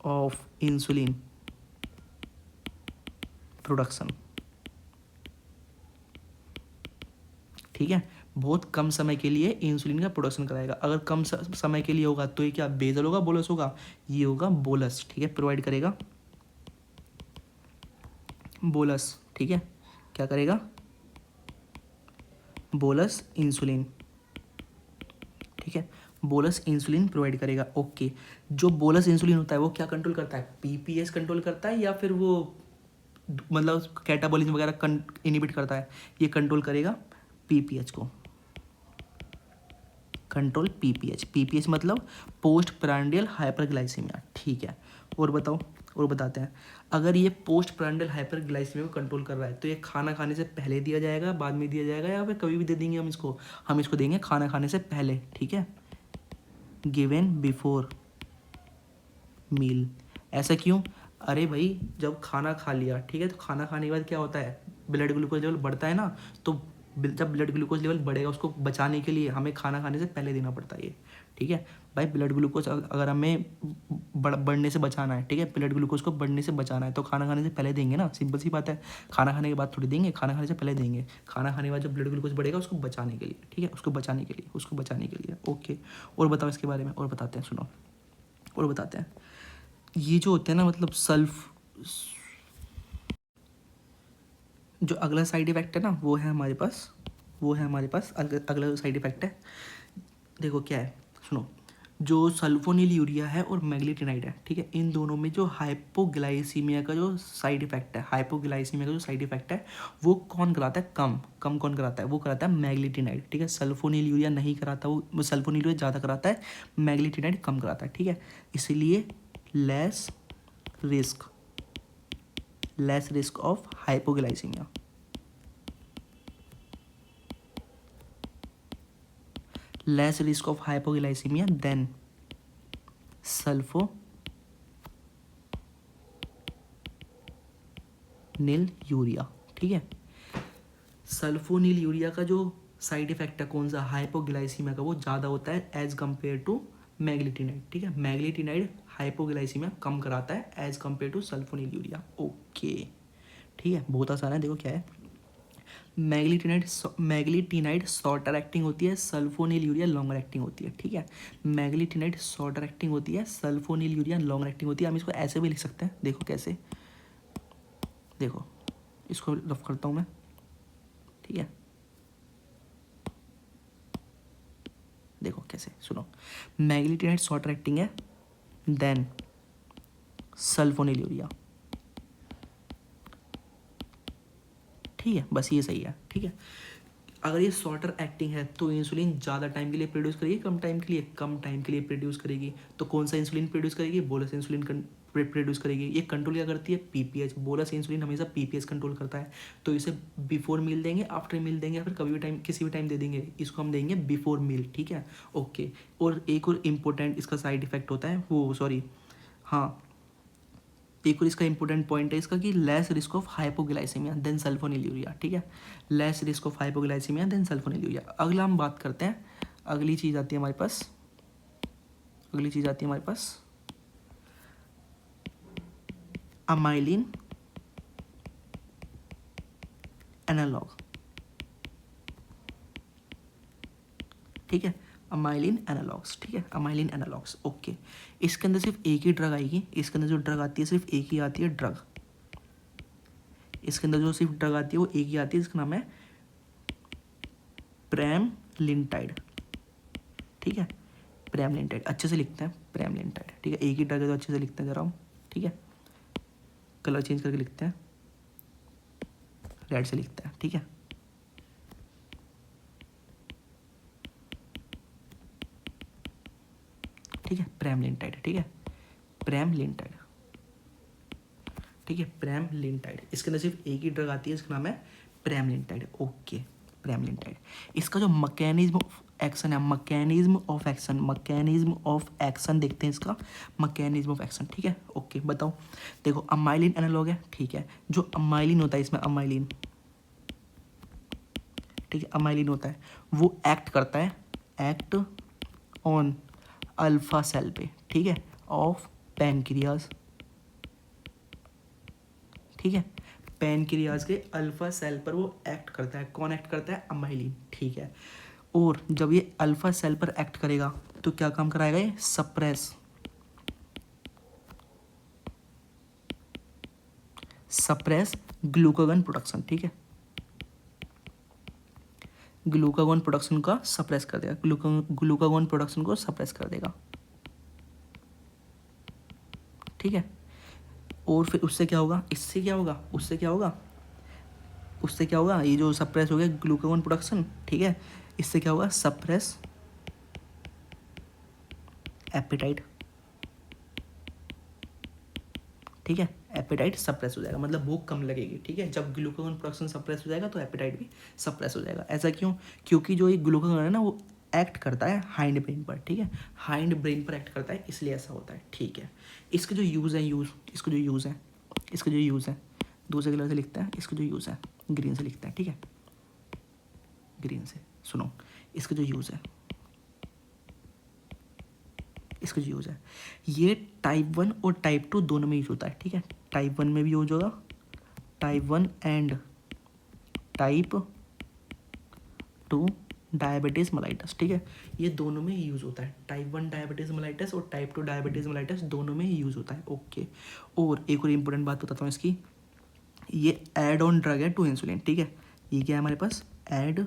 of insulin production. ठीक है, बहुत कम समय के लिए इंसुलिन का प्रोडक्शन कराएगा। अगर कम समय के लिए होगा तो ये क्या बेसल होगा, बोलस होगा? ये होगा बोलस। ठीक है, प्रोवाइड करेगा बोलस। ठीक है, क्या करेगा? Bolus insulin. ठीक है, बोलस इंसुलिन प्रोवाइड करेगा। ओके, जो बोलस इंसुलिन होता है वो क्या कंट्रोल करता है? पीपीएस कंट्रोल करता है या फिर वो मतलब कैटाबॉलिज्म वगैरह इनिबिट करता है? ये कंट्रोल करेगा पीपीएच को, कंट्रोल पीपीएच। पीपीएच मतलब पोस्ट प्रांडियल हाइपरग्लाइसीमिया। ठीक है, और बताओ, और बताते हैं, अगर ये पोस्ट प्रांडियल हाइपरग्लाइसीमिया को कंट्रोल कर रहा है तो ये खाना खाने से पहले दिया जाएगा, बाद में दिया जाएगा, या फिर कभी भी दे देंगे हम इसको देंगे खाना खाने से पहले। ठीक है, गिवन बिफोर मील। ऐसा क्यों? अरे भाई, जब खाना खा लिया, ठीक है, तो खाना खाने के बाद क्या होता है? ब्लड ग्लूकोज लेवल बढ़ता है ना, तो जब ब्लड ग्लूकोज लेवल बढ़ेगा उसको बचाने के लिए हमें खाना खाने से पहले देना पड़ता है ये। ठीक है भाई, ब्लड ग्लूकोज अगर हमें बढ़ने से बचाना है, ठीक है, ब्लड ग्लूकोज को बढ़ने से बचाना है तो खाना खाने से पहले देंगे ना, सिंपल सी बात है। खाना खाने के बाद थोड़ी देंगे, खाना खाने से पहले देंगे। खाना खाने के बाद जब ब्लड ग्लूकोज बढ़ेगा उसको बचाने के लिए, ठीक है, उसको बचाने के लिए, उसको बचाने के लिए। ओके, और बताओ इसके बारे में, और बताते हैं, सुनो, और बताते हैं। ये जो होते हैं ना, मतलब जो अगला साइड इफेक्ट है ना वो है हमारे पास, अगला साइड इफेक्ट है, देखो क्या है, सुनो। जो सल्फोनिल यूरिया है और मैग्नेटिनाइड है, ठीक है, इन दोनों में जो हाइपोग्लाइसीमिया का जो साइड इफेक्ट है, हाइपोग्लाइसीमिया का जो साइड इफेक्ट है वो कौन कराता है? कम कौन कराता है? वो कराता है मैग्नेटिनाइड। ठीक है, सल्फोनिल यूरिया नहीं कराता, वो सल्फोनिल यूरिया ज़्यादा कराता है, मैग्नेटिनाइड कम कराता है। ठीक है, इसलिए less risk of hypoglycaemia, less risk of hypoglycemia than sulphonyl urea. ठीक है, सल्फोनिल यूरिया का जो साइड इफेक्ट है कौन सा? हाइपोग्लाइसीमिया का, वो ज़्यादा होता है एज कम्पेयर टू मैग्नेटिनाइड। ठीक है, मैग्नेटिनाइड हाइपोग्लाइसीमिया कम कराता है as compare to sulfonylurea. Okay, ठीक है, बहुत आसान है। देखो क्या है, मैग्लीटिनाइड शॉर्टर एक्टिंग होती है, सल्फोनिल यूरिया लॉन्गर एक्टिंग होती है। ठीक है, मैग्लीटिनाइड शॉर्टर एक्टिंग होती है, सल्फोनिल यूरिया लॉन्गर एक्टिंग होती है। हम इसको ऐसे भी लिख सकते हैं, देखो कैसे, देखो इसको रफ करता हूँ मैं। ठीक है, देखो कैसे, सुनो, मैग्लीटिनाइड शॉर्टर एक्टिंग है, देन सल्फोनिल यूरिया। ठीक है, बस ये सही है। ठीक है, अगर ये शॉर्टर एक्टिंग है तो इंसुलिन ज़्यादा टाइम के लिए प्रोड्यूस करेगी, कम टाइम के लिए, कम टाइम के लिए प्रोड्यूस करेगी। तो कौन सा इंसुलिन प्रोड्यूस करेगी, बोलस इंसुलिन प्रोड्यूस करेगी। ये कंट्रोल क्या करती है, पीपीएच। बोलस इंसुलिन हमेशा पीपीएच कंट्रोल करता है। तो इसे बिफोर मील देंगे, आफ्टर मील देंगे, या फिर कभी भी टाइम, किसी भी टाइम दे देंगे। इसको हम देंगे बिफोर मील। ठीक है, ओके। और एक और इम्पोर्टेंट इसका साइड इफेक्ट होता है, वो सॉरी, हाँ, एक और इसका इंपॉर्टेंट पॉइंट है इसका कि less risk of hypoglycemia than sulfonylurea. ठीक है, less risk of hypoglycemia than sulfonylurea. अगला हम बात करते हैं, अगली चीज़ आती है हमारे पास, अगली चीज़ आती है हमारे पास अमाइलिन एनालॉग। ठीक है, अमाइलिन एनालॉग्स। ठीक है, अमाइलिन एनालॉग्स, ओके। इसके अंदर सिर्फ एक ही ड्रग आएगी, इसके अंदर जो ड्रग आती है सिर्फ एक ही आती है ड्रग। इसके अंदर जो सिर्फ ड्रग आती है वो एक ही आती है, इसका नाम है प्रेमलिनटाइड। ठीक है, प्रेमलिनटाइड, अच्छे से लिखते हैं प्रेमलिनटाइड। ठीक है, एक ही ड्रग है तो अच्छे से लिखते हैं जरा हम। ठीक है, कलर चेंज करके लिखते हैं, रेड से लिखते हैं। ठीक है, ठीक है, प्रेमलिनटाइड। ठीक है, प्रेमलिनटाइड। ठीक है, प्रेमलिनटाइड। इसके अंदर सिर्फ एक ही ड्रग आती है, इसका नाम है प्रेमलिनटाइड। ओके, प्रेमलिनटाइड। इसका जो मैकेनिज्म ऑफ एक्शन है, mechanism of action, mechanism of action देखते हैं इसका, मैकेनिज्म ऑफ एक्शन। ठीक है, ओके, बताओ। देखो, अमाइलिन एनालॉग है। ठीक है, जो अमाइलिन होता है इसमें, अमाइलिन, ठीक है, अमाइलिन होता है, वो एक्ट करता है, एक्ट ऑन अल्फा सेल पे। ठीक है, ऑफ पैनक्रियाज। ठीक है, पैनक्रियाज के अल्फा सेल पर वो एक्ट करता है। कौन एक्ट करता है, अमाइलिन। ठीक है, और जब ये अल्फा सेल पर एक्ट करेगा तो क्या काम कराएगा, ये सप्रेस, सप्रेस ग्लूकागॉन प्रोडक्शन। ठीक है, ग्लूकागॉन प्रोडक्शन का सप्रेस कर देगा, ग्लूकागॉन प्रोडक्शन को सप्रेस कर देगा। ठीक है, और फिर उससे क्या होगा, इससे क्या होगा, उससे क्या होगा, उससे क्या होगा, ये जो सप्रेस हो गया ग्लूकागॉन प्रोडक्शन। ठीक है, इससे क्या होगा, सप्रेस एपेटाइट। ठीक है, एपेटाइट सप्रेस हो जाएगा, मतलब भूख कम लगेगी। ठीक है, जब ग्लूकागॉन प्रोडक्शन सप्रेस हो जाएगा तो एपेटाइट भी सप्रेस हो जाएगा। ऐसा क्यों, क्योंकि जो ये ग्लूकागॉन है ना वो एक्ट करता है हाइंड ब्रेन पर। ठीक है, हाइंड ब्रेन पर एक्ट करता है, इसलिए ऐसा होता है। ठीक है, इसके जो यूज़ है, इसका जो यूज़ है, दूसरे कलर से लिखते हैं, इसका जो यूज़ है ग्रीन से लिखते हैं। ठीक है, ग्रीन से, सुनो, इसका जो यूज़ है, इसका जो यूज़ है, ये टाइप 1 और टाइप 2 दोनों में यूज होता है। ठीक है, टाइप 1 में भी यूज होगा, type 1 and type 2 diabetes mellitus. ठीक है, ये दोनों में यूज़ होता है, टाइप 1 डायबिटीज़ मेलाइटस और टाइप 2 डायबिटीज़ मेलाइटस दोनों में यूज़ होता है। ओके, और एक और इम्पोर्टेंट बात बताता हूँ इसकी, ये एड ऑन ड्रग है टू इंसुलिन। ठीक है, ये क्या है हमारे पास, add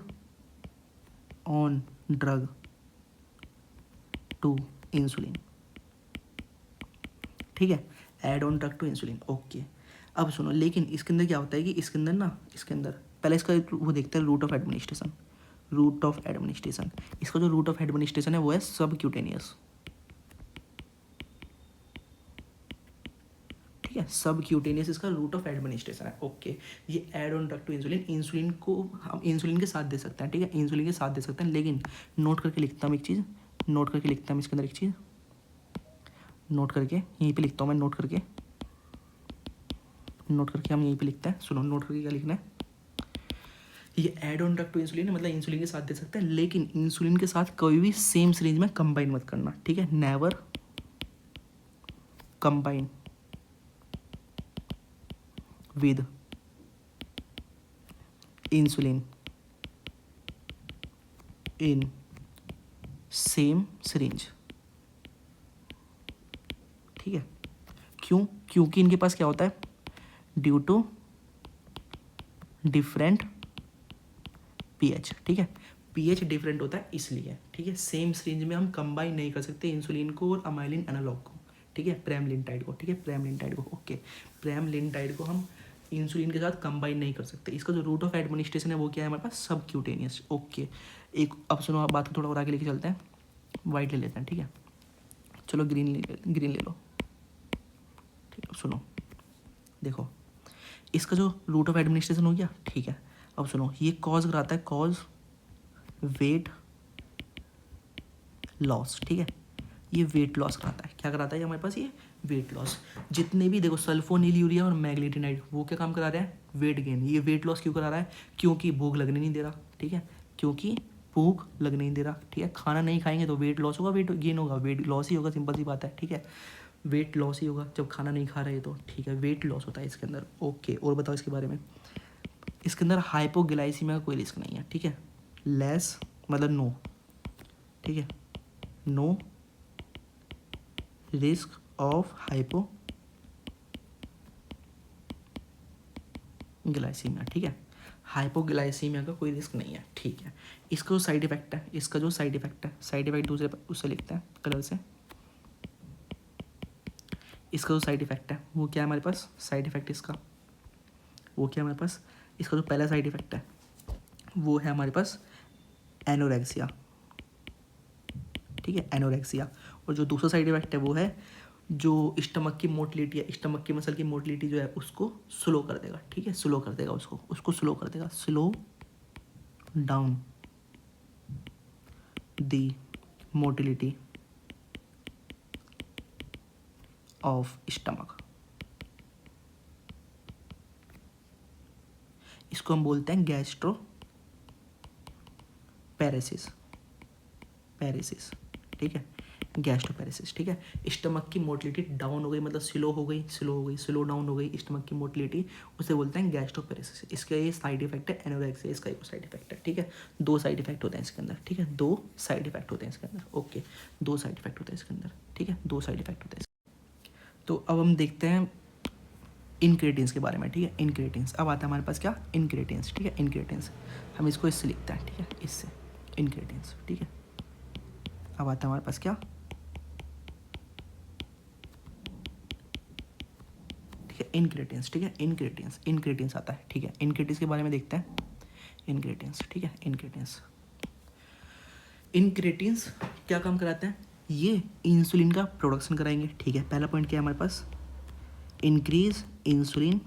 on drug to insulin. ठीक है, add on drug to insulin. Okay, अब सुनो, लेकिन इसके अंदर क्या होता है कि इसके अंदर ना, इसके अंदर पहले इसका वो देखते हैं route of administration. Route of administration, इसका जो रूट ऑफ एडमिनिस्ट्रेशन है वो है सबक्यूटेनियस। ठीक है, सबक्यूटेनियस इसका रूट ऑफ एडमिनिस्ट्रेशन है। ओके, ये add on drug to insulin, insulin को हम इंसुलिन के साथ दे सकते हैं। ठीक है, इंसुलिन के साथ दे सकते हैं, लेकिन नोट करके लिखता हूँ एक चीज़, नोट करके लिखता हूँ इसके अंदर एक चीज़, नोट करके यहीं पे लिखता हूँ मैं, नोट करके हम यहीं पे लिखते हैं। सुनो, नोट करके क्या लिखना है, ये add on drug to insulin है, मतलब इंसुलिन के साथ दे सकते हैं, लेकिन इंसुलिन के साथ कभी भी सेम सिरिंज में कंबाइन मत करना। ठीक है, never combine with insulin in same syringe, ठीक है। क्यों? क्योंकि इनके पास क्या होता है, ड्यू टू डिफरेंट पीएच, ठीक है। पीएच डिफरेंट होता है इसलिए, ठीक है। सेम सिरिंज में हम कंबाइन नहीं कर सकते इंसुलिन को और अमाइलिन एनालॉग को, ठीक है, प्रेमलिनटाइड को, ठीक है, प्रेमलिनटाइड को, ओके। प्रेमलिनटाइड को हम इंसुलिन के साथ कंबाइन नहीं कर सकते। इसका जो रूट ऑफ एडमिनिस्ट्रेशन है वो क्या है हमारे पास, सबक्यूटेनियस, ओके। एक अब सुनो, आप बात को थोड़ा और आगे लेके चलते हैं, वाइट ले लेते हैं, ठीक है। चलो ग्रीन ले लो, ठीक है। सुनो, देखो इसका जो रूट ऑफ एडमिनिस्ट्रेशन हो गया, ठीक है। अब सुनो, ये कॉज कराता है, कॉज वेट लॉस, ठीक है। ये वेट लॉस कराता है, क्या कराता है हमारे पास, ये वेट लॉस। जितने भी देखो सल्फोनील यूरिया और मैग्नेटिनाइड, वो क्या काम करा रहे हैं, वेट गेन। ये वेट लॉस क्यों करा रहा है, क्योंकि भूख लगने नहीं दे रहा, ठीक है, क्योंकि भूख लगने नहीं दे रहा, ठीक है। खाना नहीं खाएंगे तो वेट लॉस होगा, वेट गेन होगा, वेट लॉस ही होगा, सिंपल सी बात है, ठीक है। वेट लॉस ही होगा जब खाना नहीं खा रहे तो, ठीक है, वेट लॉस होता है इसके अंदर, ओके। और बताओ इसके बारे में, इसके अंदर हाइपोग्लाइसीमिया का कोई रिस्क नहीं है, ठीक है। लेस मतलब नो, ठीक है, नो रिस्क ऑफ हाइपोग्लाइसीमिया, ठीक है। हाइपोग्लाइसीमिया का कोई रिस्क नहीं है, ठीक है। इसका जो साइड इफेक्ट है, इसका जो साइड इफेक्ट है, साइड इफेक्ट दूसरे उससे लिखते हैं कलर से। इसका जो साइड इफेक्ट है वो क्या है हमारे पास, साइड इफेक्ट इसका वो क्या है हमारे पास, इसका जो पहला साइड इफेक्ट है वो है हमारे पास एनोरेक्सिया, ठीक है, एनोरेक्सिया। और जो दूसरा साइड इफेक्ट है वो है जो स्टमक की मोटिलिटी है, स्टमक की मसल की मोटिलिटी जो है उसको स्लो कर देगा, ठीक है, स्लो कर देगा उसको स्लो कर देगा, slow down the motility of stomach. इसको हम बोलते हैं गैस्ट्रो पैरेसिस, पैरेसिस, ठीक है, गैस्ट्रोपैरेसिस, ठीक है। स्टमक की मोटिलिटी डाउन हो गई, मतलब स्लो हो गई, स्लो डाउन हो गई स्टमक की मोटिलिटी, उसे बोलते हैं गैस्ट्रोपैरेसिस। इसका ये साइड इफेक्ट है, एनोरेक्सिया इसका एक साइड इफेक्ट है, ठीक है। दो साइड इफेक्ट होते हैं इसके अंदर, ठीक है, दो साइड इफेक्ट होते हैं इसके अंदर, ओके, दो साइड इफेक्ट होते हैं इसके अंदर, ठीक है, दो साइड इफेक्ट होते हैं। तो अब हम देखते हैं इनक्रेटिन्स के बारे में, ठीक है, इनक्रेटिन्स। अब आता है हमारे पास क्या, इनक्रेटिन्स, ठीक है, इनक्रेटिन्स। हम इसको इससे लिखते हैं, ठीक है, इससे इनक्रेटिन्स, ठीक है। अब आता है हमारे पास क्या, ठीक है, इनक्रेटिन्स, ठीक है, इनक्रेटिन्स आता है, ठीक है। इनक्रेटिन्स के बारे में देखते हैं, इनक्रेटिन्स, ठीक है, इनक्रेटिन्स क्या काम कराते हैं, ये इंसुलिन का प्रोडक्शन कराएंगे, ठीक है। पहला पॉइंट क्या है हमारे पास, इंक्रीज इंसुलिन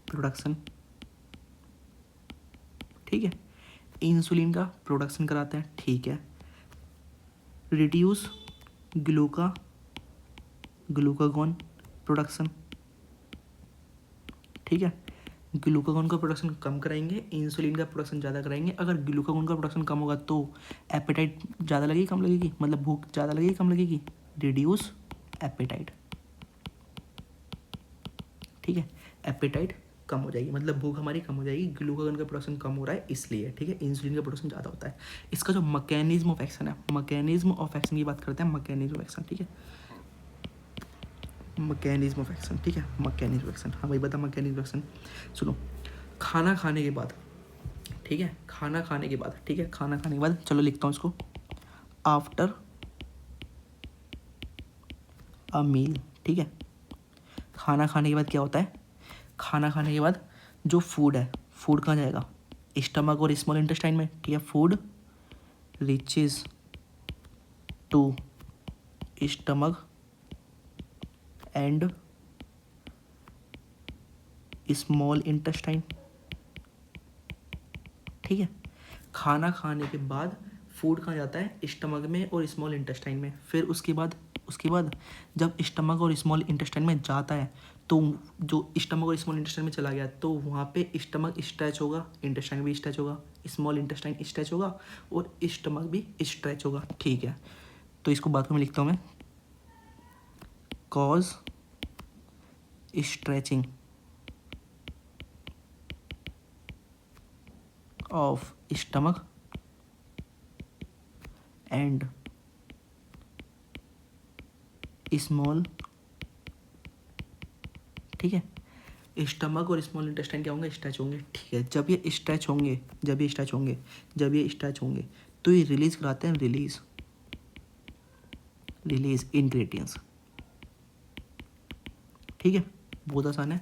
प्रोडक्शन, ठीक है, इंसुलिन का प्रोडक्शन कराते हैं, ठीक है। रिड्यूस ग्लूकागॉन प्रोडक्शन, ठीक है, ग्लूकागॉन का प्रोडक्शन कम कराएंगे, इंसुलिन का प्रोडक्शन ज़्यादा कराएंगे। अगर ग्लूकागॉन का प्रोडक्शन कम होगा तो एपेटाइट ज़्यादा लगेगी कम लगेगी, मतलब भूख ज़्यादा लगेगी कम लगेगी, रिड्यूस एपेटाइट, ठीक है, एपेटाइट कम हो जाएगी, मतलब भूख हमारी कम हो जाएगी, ग्लूकागॉन का प्रोडक्शन कम हो रहा है इसलिए, ठीक है, इंसुलिन का प्रोडक्शन ज़्यादा होता है। इसका जो मैकेनिज्म ऑफ एक्शन है, मैकेनिज्म ऑफ एक्शन की बात करते हैं, मैकेनिज्म ऑफ एक्शन, ठीक है, मैकेनिज्म ऑफ एक्शन, ठीक है, मैकेनिज्म ऑफ एक्शन, हाँ भाई बता मैकेनिज्म ऑफ एक्शन। सुनो, खाना खाने के बाद, ठीक है, खाना खाने के बाद, ठीक है, खाना खाने के बाद, चलो लिखता हूँ इसको, आफ्टर अ मील, ठीक है। खाना खाने के बाद क्या होता है, खाना खाने के बाद जो फूड है, फूड कहाँ जाएगा, स्टमक और स्मॉल इंटेस्टाइन में, ठीक है। Food reaches to stomach and small intestine, ठीक है। खाना खाने के बाद फूड कहाँ जाता है, स्टमक में और स्मॉल इंटेस्टाइन में। फिर उसके बाद जब स्टमक और स्मॉल इंटेस्टाइन में जाता है तो जो स्टमक और स्मॉल इंटेस्टाइन में चला गया तो वहाँ पे स्टमक स्ट्रेच होगा, इंटेस्टाइन भी स्ट्रेच होगा, स्मॉल इंटेस्टाइन स्ट्रेच होगा और स्टमक भी स्ट्रेच होगा, ठीक है। तो इसको बाद में लिखता हूँ मैं, cause stretching of stomach and small, ठीक है, स्टमक और स्मॉल इंटेस्टाइन क्या होंगे, स्ट्रेच होंगे, ठीक है। जब ये स्ट्रेच होंगे, तो ये रिलीज कराते हैं, रिलीज इंग्रेडिएंट्स, ठीक है। बहुत आसान है।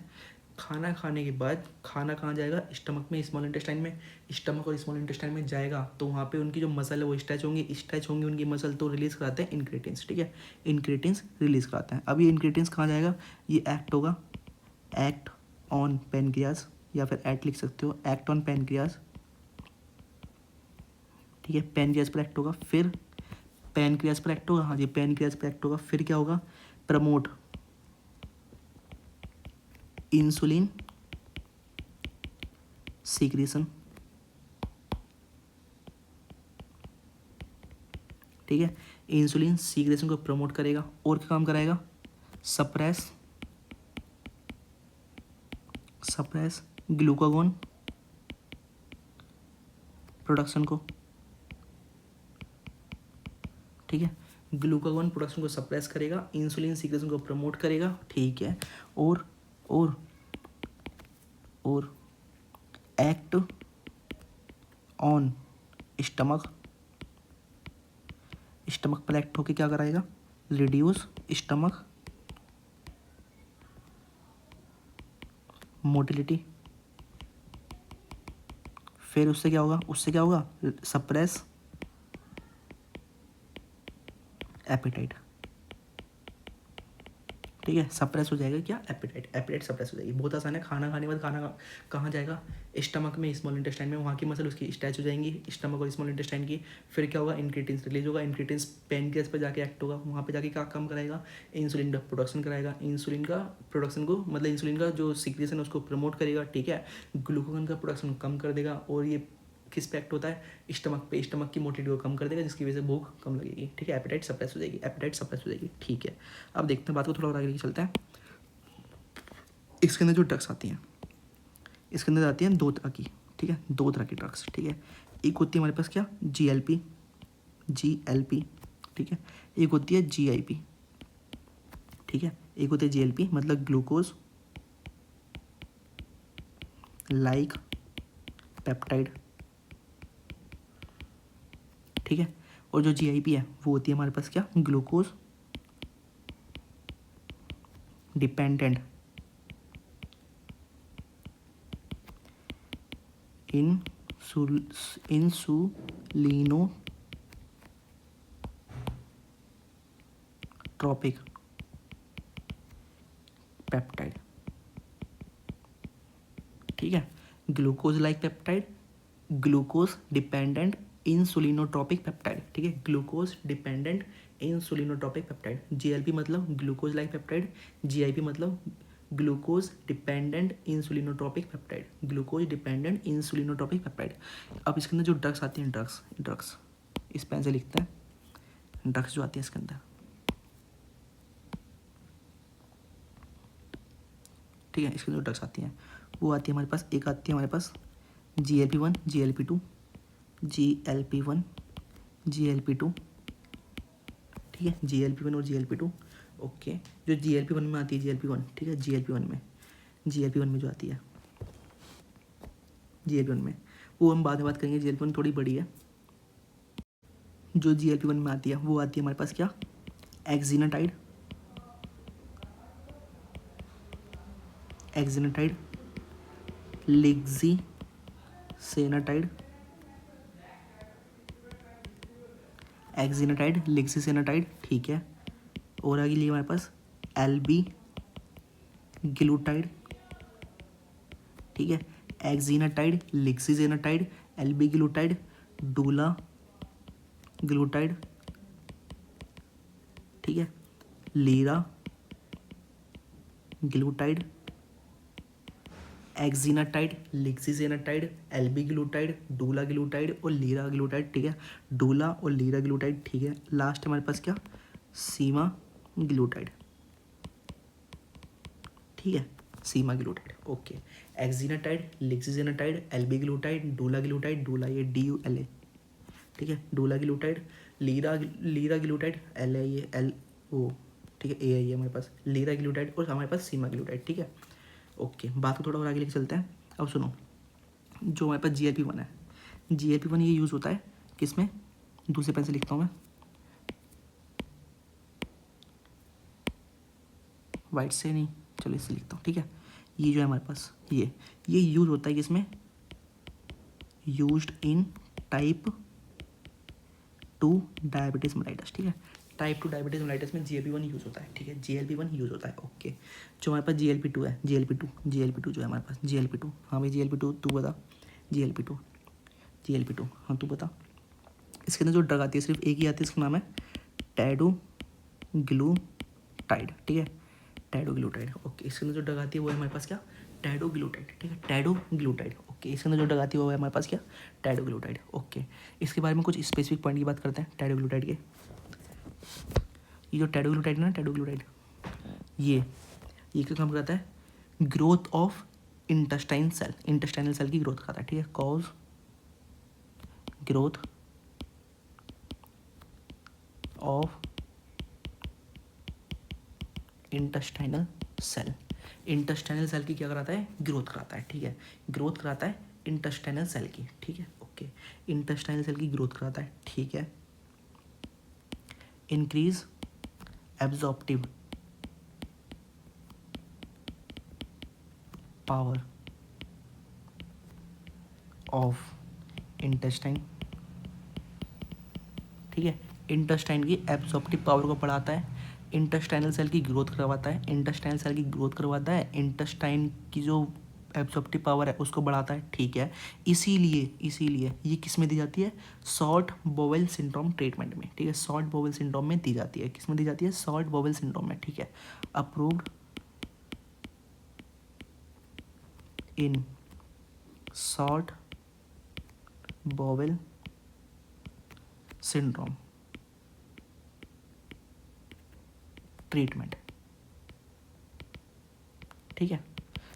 खाना खाने के बाद खाना कहाँ जाएगा, स्टमक में, स्मॉल इंटेस्टाइन में, स्टमक और स्मॉल इंटेस्टाइन में जाएगा, तो वहाँ पे उनकी जो मसल है वो स्ट्रेच होंगी उनकी मसल, तो रिलीज कराते हैं इंग्रेडिएंट्स, ठीक है। इंग्रेडिएंट्स रिलीज कराते हैं। अब ये इंग्रेडिएंट्स कहाँ जाएगा, ये एक्ट होगा, एक्ट ऑन पैनक्रियाज, या फिर एक्ट लिख सकते हो, एक्ट ऑन पैनक्रियाज, ठीक है। पैनक्रियाज पर एक्ट होगा, फिर पैनक्रियाज पर एक्ट होगा, हाँ जी, पैनक्रियाज पर एक्ट होगा, फिर क्या होगा, प्रमोट इंसुलिन सीक्रेशन, ठीक है। इंसुलिन सीक्रेशन को प्रमोट करेगा, और क्या काम कराएगा, सप्रेस ग्लूकागोन प्रोडक्शन को, ठीक है। ग्लूकागोन प्रोडक्शन को सप्रेस करेगा, इंसुलिन सीक्रेशन को प्रमोट करेगा, ठीक है। और एक्ट ऑन स्टमक पर एक्ट होके क्या कराएगा, रिड्यूस स्टमक मोटिलिटी, फिर उससे क्या होगा, सप्रेस एपेटाइट, ठीक है। सप्रेस हो जाएगा क्या, एपेटाइट सप्रेस हो जाएगी। बहुत आसान है। खाना खाने के बाद खाना कहाँ जाएगा, स्टमक में, स्मॉल इंटेस्टाइन में, वहाँ की मसल उसकी स्ट्रेच हो जाएंगी, स्टमक और स्मॉल इंटेस्टाइन की। फिर क्या होगा, इंक्रेटिन्स रिलीज होगा, इंक्रेटिन्स पैनक्रियाज पर जाके एक्ट होगा, वहाँ पे जाके क्या काम कराएगा, इंसुलिन का प्रोडक्शन कराएगा, इंसुलिन का प्रोडक्शन को, मतलब इंसुलिन का जो सीक्रेशन है उसको प्रमोट करेगा, ठीक है। ग्लूकागोन का प्रोडक्शन कम कर देगा, और ये किस पे एक्ट होता है, स्टमक पे, स्टमक की मोटिलिटी को कम कर देगा, जिसकी वजह से भूख कम लगेगी, ठीक है। एपेटाइट सप्रेस हो जाएगी, ठीक है। अब देखते हैं, बात को थोड़ा और आगे लेके चलते हैं। इसके अंदर जो ड्रग्स आती हैं, इसके अंदर आती हैं दो तरह की, ठीक है, दो तरह की ड्रग्स, ठीक है। एक होती है हमारे पास क्या, GLP, ठीक है। एक होती है GIP, ठीक है। एक होती है GLP मतलब ग्लूकोज लाइक पेप्टाइड, ठीक है। और जो GIP है वो होती है हमारे पास क्या, ग्लूकोज डिपेंडेंट इंसुलिनोट्रॉपिक पेप्टाइड, ठीक है। Glucose like peptide, glucose dependent इंसुलिनोट्रॉपिक peptide, ठीक है। ग्लूकोज डिपेंडेंट इंसुलिनोट्रॉपिक पेप्टाइड, GLP मतलब ग्लूकोज लाइक पेप्टाइड, GIP मतलब ग्लूकोज डिपेंडेंट इंसुलिनोट्रॉपिक पेप्टाइड, अब इसके अंदर जो ड्रग्स आती हैं, ड्रग्स इस पेन से लिखते हैं, ड्रग्स जो आती है इसके अंदर, ठीक है। इसके अंदर ड्रग्स आती हैं वो आती है हमारे पास, एक आती है हमारे पास GLP-1, GLP-2, ठीक है। GLP-1 और GLP-2, ओके। जो GLP-1 में आती है, GLP-1, ठीक है, GLP-1 में जो आती है, GLP-1 में, वो हम बाद में बात करेंगे, GLP-1 थोड़ी बड़ी है। जो GLP-1 में आती है वो आती है हमारे पास क्या, एक्जिनाटाइड, लिग्जीसेनाटाइड, ठीक है। और आगे लिए हमारे पास LB ग्लूटाइड, ठीक है। एक्जिनाटाइड, लिग्जीसेनाटाइड, LB ग्लूटाइड, डूला ग्लूटाइड, ठीक है। लीरा ग्लूटाइड, एक्जिनाटाइड, लिग्जीसेनाटाइड, LB ग्लूटाइड, डूला ग्लूटाइड और लीरा ग्लूटाइड, ठीक है। डूला और लीरा ग्लूटाइड, ठीक है। लास्ट हमारे पास क्या, सीमा ग्लूटाइड, ठीक है। सीमाग्लूटाइड। ओके, एक्जिनाटाइड, लिक्सिजेनाटाइड, एल्बिग्लूटाइड, डूलाग्लूटाइड, डूला ये DULA, ठीक है, डूलाग्लूटाइड, लीराग्लूटाइड, LIALO, ठीक है, AI है हमारे पास, लीराग्लूटाइड, और हमारे पास सीमाग्लूटाइड, ठीक है। ओके, बात को थोड़ा और आगे लेके चलते हैं। अब सुनो, जो हमारे पास GLP-1 है, GLP-1 ये यूज़ होता है किसमें, दूसरे पेन से लिखता हूँ मैं, वाइट से नहीं, चलो इससे लिखता हूँ, ठीक है। ये जो है हमारे पास ये यूज़ होता है किसमें, used in type 2 diabetes mellitus, ठीक है। टाइप 2 डायबिटीज़ मेलाइटस में GLP-1 यूज़ होता है, ठीक है, GLP-1 यूज़ होता है। ओके, जो हमारे पास GLP-2 है, GLP-2 जो है हमारे पास GLP-2, हाँ भाई GLP-2 तू बता, GLP-2 हाँ तू बता। इसके अंदर जो ड्रग आती है सिर्फ एक ही आती है, इसका नाम है टैडोग्लूटाइड, ठीक है, टैडोग्लूटाइड। ओके, इसके अंदर जो ड्रग आती है वो है हमारे पास क्या, टैडोग्लूटाइड, ठीक है, टैडोग्लूटाइड। ओके, इसके अंदर जो ड्रग आती है वो है हमारे पास क्या, टैडोग्लूटाइड। ओके, इसके बारे में कुछ स्पेसिफिक पॉइंट की बात करते हैं टैडोग्लूटाइड के। ये जो टैडोग्लूटाइड है ना, टैडोग्लूटाइड ये क्या काम करता है, ग्रोथ ऑफ इंटेस्टाइनल सेल की ग्रोथ करता है, ठीक है, cause growth of intestinal cell की क्या कराता है, ग्रोथ कराता है, ठीक है, ग्रोथ कराता है इंटेस्टाइनल सेल की, ठीक है। ओके, इंटेस्टाइनल सेल की ग्रोथ कराता है, ठीक है। Increase absorptive power of intestine, ठीक है, इंटेस्टाइन की एब्जॉर्प्टिव पावर को बढ़ाता है, इंटेस्टाइनल सेल की ग्रोथ करवाता है, इंटेस्टाइनल सेल की ग्रोथ करवाता है, इंटेस्टाइन की जो एब्जॉर्प्टिव पावर है उसको बढ़ाता है, ठीक है। इसीलिए ये किस में दी जाती है, शॉर्ट बोवेल सिंड्रोम ट्रीटमेंट में, ठीक है, शॉर्ट बोवेल सिंड्रोम में दी जाती है, किस में दी जाती है, शॉर्ट बोवेल सिंड्रोम में, ठीक है। Approved in short bowel syndrome treatment, ठीक है,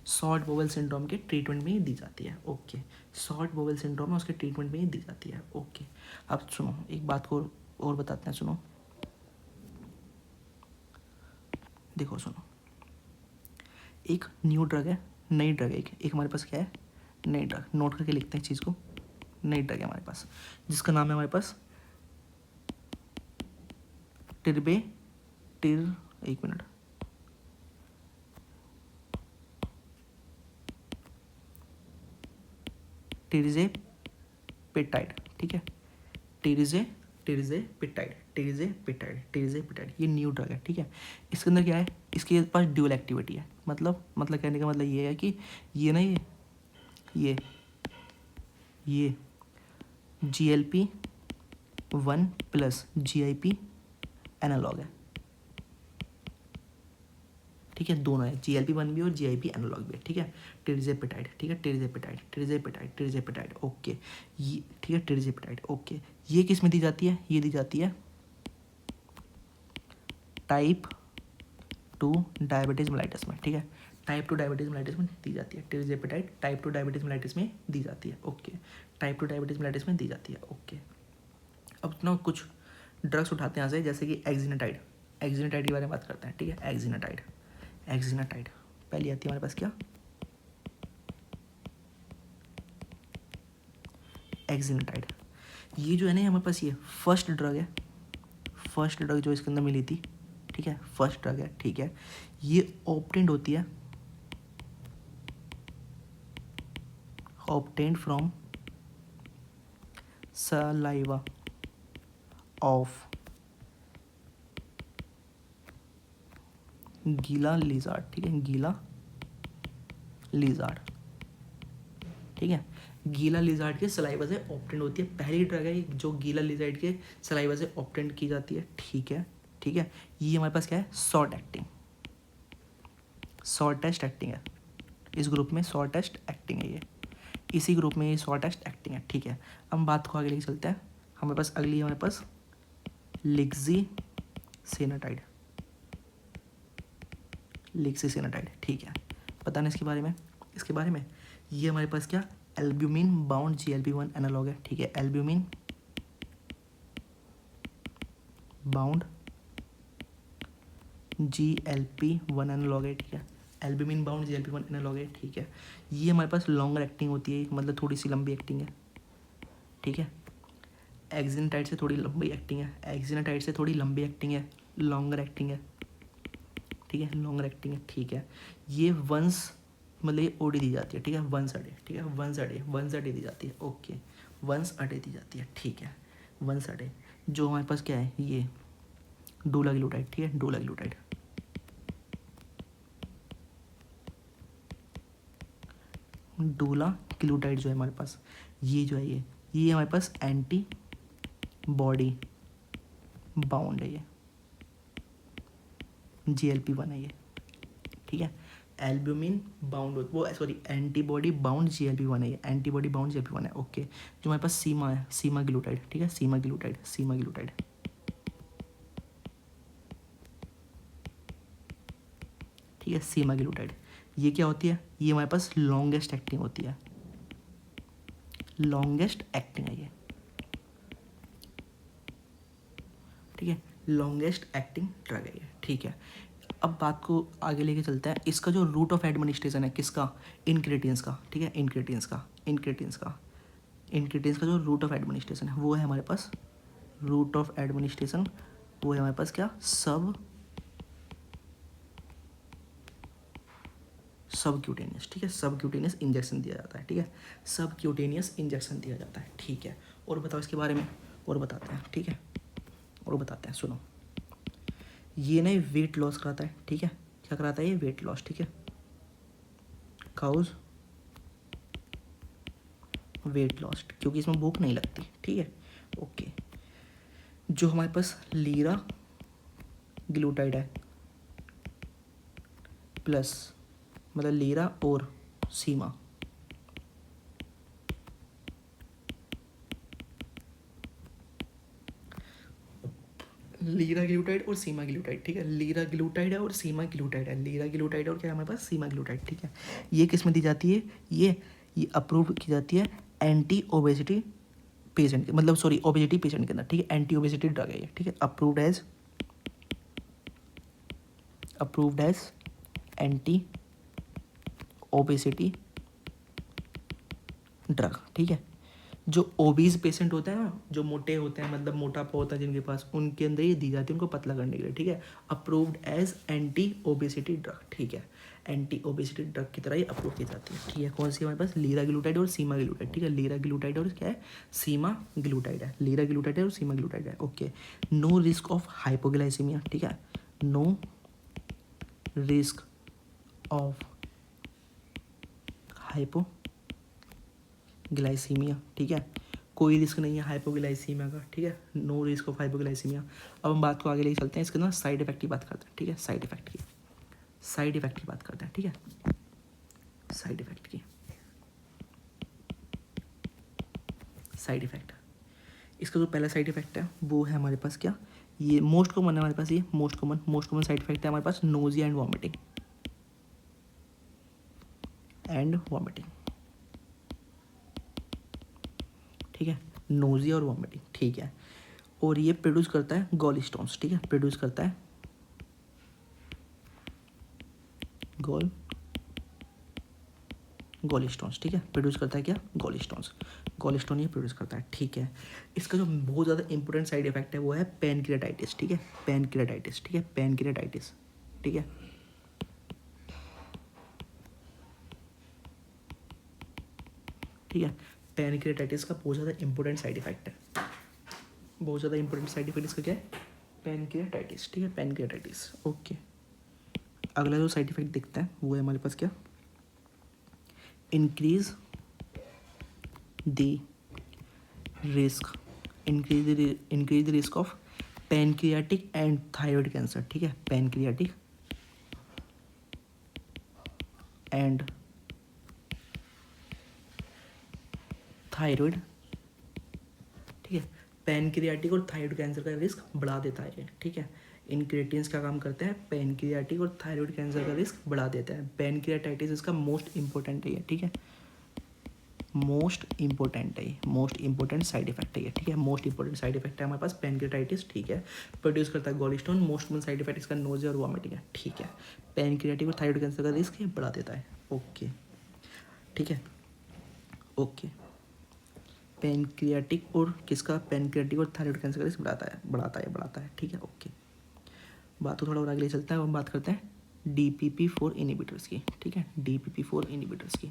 शॉर्ट बोवेल सिंड्रोम के ट्रीटमेंट में ही दी जाती है। ओके, शॉर्ट बोवेल सिंड्रोम है उसके ट्रीटमेंट में ही दी जाती है। ओके, अब सुनो एक बात को और बताते हैं, सुनो, देखो सुनो, एक न्यू ड्रग है, नई ड्रग है, एक हमारे पास क्या है, नई ड्रग, नोट करके लिखते हैं चीज़ को, नई ड्रग है हमारे पास जिसका नाम है हमारे पास एक मिनट, टिरिजेपेटाइड, ठीक है, टिरिजेपेटाइड, ये न्यू ड्रग है, ठीक है। इसके अंदर क्या है, इसके पास ड्यूल एक्टिविटी है, मतलब कहने का मतलब ये है कि ये ना ये GLP-1 प्लस GIP एनालॉग है, ठीक है, दोनों है, GLP-1 भी और GIP एनालॉग भी है, ठीक है, टिरिजेपेटाइड, ठीक है, टिरिजेपेटाइड। ओके, ये ठीक है, टिरिजेपेटाइड। ओके, ये किस में दी जाती है, ये दी जाती है टाइप 2 डायबिटीज़ मेलाइटस में, ठीक है, टाइप 2 डायबिटीज़ मेलाइटस में दी जाती है, टिरिजेपेटाइड टाइप 2 डायबिटीज़ मेलाइटस में दी जाती है। ओके, टाइप 2 डायबिटीज़ मेलाइटस में दी जाती है। ओके, अब ना कुछ ड्रग्स उठाते हैं यहाँ से, जैसे कि एक्जिनाटाइड के बारे में बात करते हैं, ठीक है, एक्जिनाटाइड पहली आती है हमारे पास क्या, एक्जिनाटाइड। ये जो है ना हमारे पास ये फर्स्ट ड्रग जो इसके अंदर मिली थी, ठीक है, फर्स्ट ड्रग है, ठीक है, ये ऑब्टेंड होती है, ऑब्टेंड फ्रॉम सलाइवा ऑफ गीला लिजार्ड, ठीक है, गीला लिजार्ड, ठीक है, गीला लिजार्ड के सलाइवा से ऑब्टेंड होती है, पहली ड्रग है जो गीला लिजार्ड के सलाइवा से ऑब्टेंड की जाती है, ठीक है, ये हमारे पास क्या है, शॉर्ट टेस्ट एक्टिंग है, इस ग्रुप में शॉर्ट टेस्ट एक्टिंग है, ये इसी ग्रुप में ये शॉर्ट टेस्ट एक्टिंग है, ठीक है। अब बात को आगे लेके चलते हैं, हमारे पास अगली हमारे पास लिक्सिसेनाटाइड, ठीक है, पता नहीं इसके बारे में ये हमारे पास क्या एल्ब्यूमिन बाउंड GLP-1 एनालॉग है, ठीक है, एल्ब्यूमिन बाउंड GLP-1 एनालॉग है, ठीक है, एल्ब्यूमिन बाउंड GLP-1 एनालॉग है, ठीक है। ये हमारे पास लॉन्गर एक्टिंग होती है, मतलब थोड़ी सी लंबी एक्टिंग है, ठीक है। एक्जिनोटाइड से थोड़ी लंबी एक्टिंग है, एक्जिनोटाइड से थोड़ी लंबी एक्टिंग है, लॉन्गर एक्टिंग है, ठीक है, लॉन्गर एक्टिंग है, ठीक है। ये वंस मतलब ये ओडी दी जाती है, ठीक है, वंस अडे, ठीक है, वंस अडे दी जाती है, ओके, वंस अडे दी जाती है, ठीक है, वंस अडे। जो हमारे पास क्या है ये डोलाग्लूटाइड, ठीक है, डोलाग्लूटाइड, डोलाग्लूटाइड जो है हमारे पास ये जो है ये हमारे पास एंटी बॉडी बाउंड है, ये GLP-1 है ये, ठीक है, एल्ब्यूमिन बाउंड वो सॉरी एंटीबॉडी बाउंड GLP-1 है ये, एंटीबॉडी बाउंड GLP-1 है, ओके। जो हमारे पास सीमा है, सीमाग्लूटाइड, ठीक है, सीमाग्लूटाइड, ठीक है, सीमाग्लूटाइड। ये क्या होती है, ये हमारे पास लॉन्गेस्ट एक्टिंग होती है, लॉन्गेस्ट एक्टिंग है ये, ठीक है, लॉन्गेस्ट एक्टिंग ड्रग है ये, ठीक है। अब बात को आगे लेके चलते हैं, इसका जो रूट ऑफ एडमिनिस्ट्रेशन है किसका, इनक्रेटिन्स का, ठीक है, इनक्रेटिन्स का जो रूट ऑफ एडमिनिस्ट्रेशन है वो है हमारे पास, रूट ऑफ एडमिनिस्ट्रेशन वो है हमारे पास क्या सबक्यूटेनियस, ठीक है, सबक्यूटेनियस इंजेक्शन दिया जाता है, ठीक है, सबक्यूटेनियस इंजेक्शन दिया जाता है, ठीक है। और बताओ इसके बारे में, और बताते हैं, ठीक है, और बताते हैं, सुनो। ये नहीं वेट लॉस कराता है, ठीक है, क्या कराता है ये वेट लॉस, ठीक है, काउज वेट लॉस, क्योंकि इसमें भूख नहीं लगती, ठीक है, ओके। जो हमारे पास लीरा ग्लूटाइड है प्लस मतलब लीरा और सीमा, लीरा ग्लूटाइड और सीमा ग्लूटाइड, ठीक है, लीरा ग्लूटाइड है और सीमा ग्लूटाइड है, लीरा ग्लूटाइड और क्या है हमारे पास सीमा ग्लूटाइड, ठीक है। ये किस में दी जाती है, ये अप्रूव की जाती है एंटी ओबेसिटी पेशेंट के, मतलब सॉरी ओबेसिटी पेशेंट के अंदर, ठीक है, एंटी ओबेसिटी ड्रग है ये, ठीक है, approved as anti obesity drug, ठीक है। जो ओबीज पेशेंट होते हैं ना, जो मोटे होते हैं, मतलब मोटापा होता है जिनके पास, उनके अंदर ये दी जाती है उनको पतला करने के लिए, ठीक है, approved as anti obesity drug, ठीक है, एंटी ओबेसिटी ड्रग की तरह ये अप्रूव की जाती है, ठीक है। कौन सी हमारे पास लीरा ग्लूटाइड और सीमा ग्लूटाइड, ठीक है, लीरा ग्लूटाइड और क्या है सीमा ग्लूटाइड है, लीरा ग्लूटाइड है और सीमा ग्लूटाइड है, okay. No risk of hypoglycemia, ठीक है, नो रिस्क ऑफ हाइपोग्लाइसीमिया, ठीक है, कोई रिस्क नहीं है हाइपोग्लाइसीमिया का, ठीक है, नो रिस्क ऑफ हाइपोग्लाइसीमिया। अब हम बात को आगे लेके चलते हैं, इसके ना साइड इफेक्ट की बात करते हैं, ठीक है, साइड इफेक्ट की बात करते हैं, ठीक है, साइड इफेक्ट। इसका जो पहला साइड इफेक्ट है वो है हमारे पास क्या, ये मोस्ट कॉमन है हमारे पास, ये मोस्ट कॉमन साइड इफेक्ट है हमारे पास नोजिया एंड वॉमिटिंग, ठीक है, नोजिया और वॉमिटिंग, ठीक है। और ये प्रोड्यूस करता है गॉल स्टोन्स, ठीक है, प्रोड्यूस करता है गॉल स्टोन्स, ठीक है, प्रोड्यूस करता है क्या गॉल स्टोन ये प्रोड्यूस करता है, ठीक है। इसका जो बहुत ज़्यादा इंपॉर्टेंट साइड इफेक्ट है वो है पैनक्रियाटाइटिस, ठीक है, पैनक्रियाटाइटिस, ठीक है, पैनक्रियाटाइटिस, ठीक है, ठीक है। पैनक्रियाटाइटिस का बहुत ज़्यादा इंपॉर्टेंट साइड इफेक्ट है, बहुत ज़्यादा इंपॉर्टेंट साइड इफेक्ट इसका क्या है पैनक्रियाटाइटिस, ठीक है, पैनक्रियाटाइटिस, ओके। अगला जो साइड इफेक्ट दिखता है वो है हमारे पास क्या increase the risk of pancreatic and thyroid cancer, ठीक है, पैनक्रियाटिक एंड थायराइड, ठीक है, पैनक्रियाटिक और थायराइड कैंसर का रिस्क बढ़ा देता है ये, ठीक है। इनक्रेटिन्स क्या काम करते हैं, पैनक्रियाटिक और थायराइड कैंसर का रिस्क बढ़ा देता है। पैनक्रियाटाइटिस इसका मोस्ट इंपॉर्टेंट है ये, ठीक है, मोस्ट इंपॉर्टेंट है, मोस्ट इंपॉर्टेंट साइड इफेक्ट है ये, ठीक है, मोस्ट इंपॉर्टेंट साइड इफेक्ट है हमारे पास पैनक्रियाटाइटिस, ठीक है। प्रोड्यूस करता है gallstone, most common side effect इसका नोजिया और वॉमिटिंग है, ठीक है। पैनक्रियाटिक और थायराइड कैंसर का रिस्क ये बढ़ा देता है, ओके, ठीक है, ओके। पैनक्रियाटिक और किसका, पैनक्रियाटिक और थायराइड कैंसर का रिस्क बढ़ाता है, ठीक है, ओके। बात को थोड़ा और आगे ले चलते हैं, हम बात करते हैं DPP-4 इनिबिटर्स की, ठीक है, DPP-4 इनिबिटर्स की,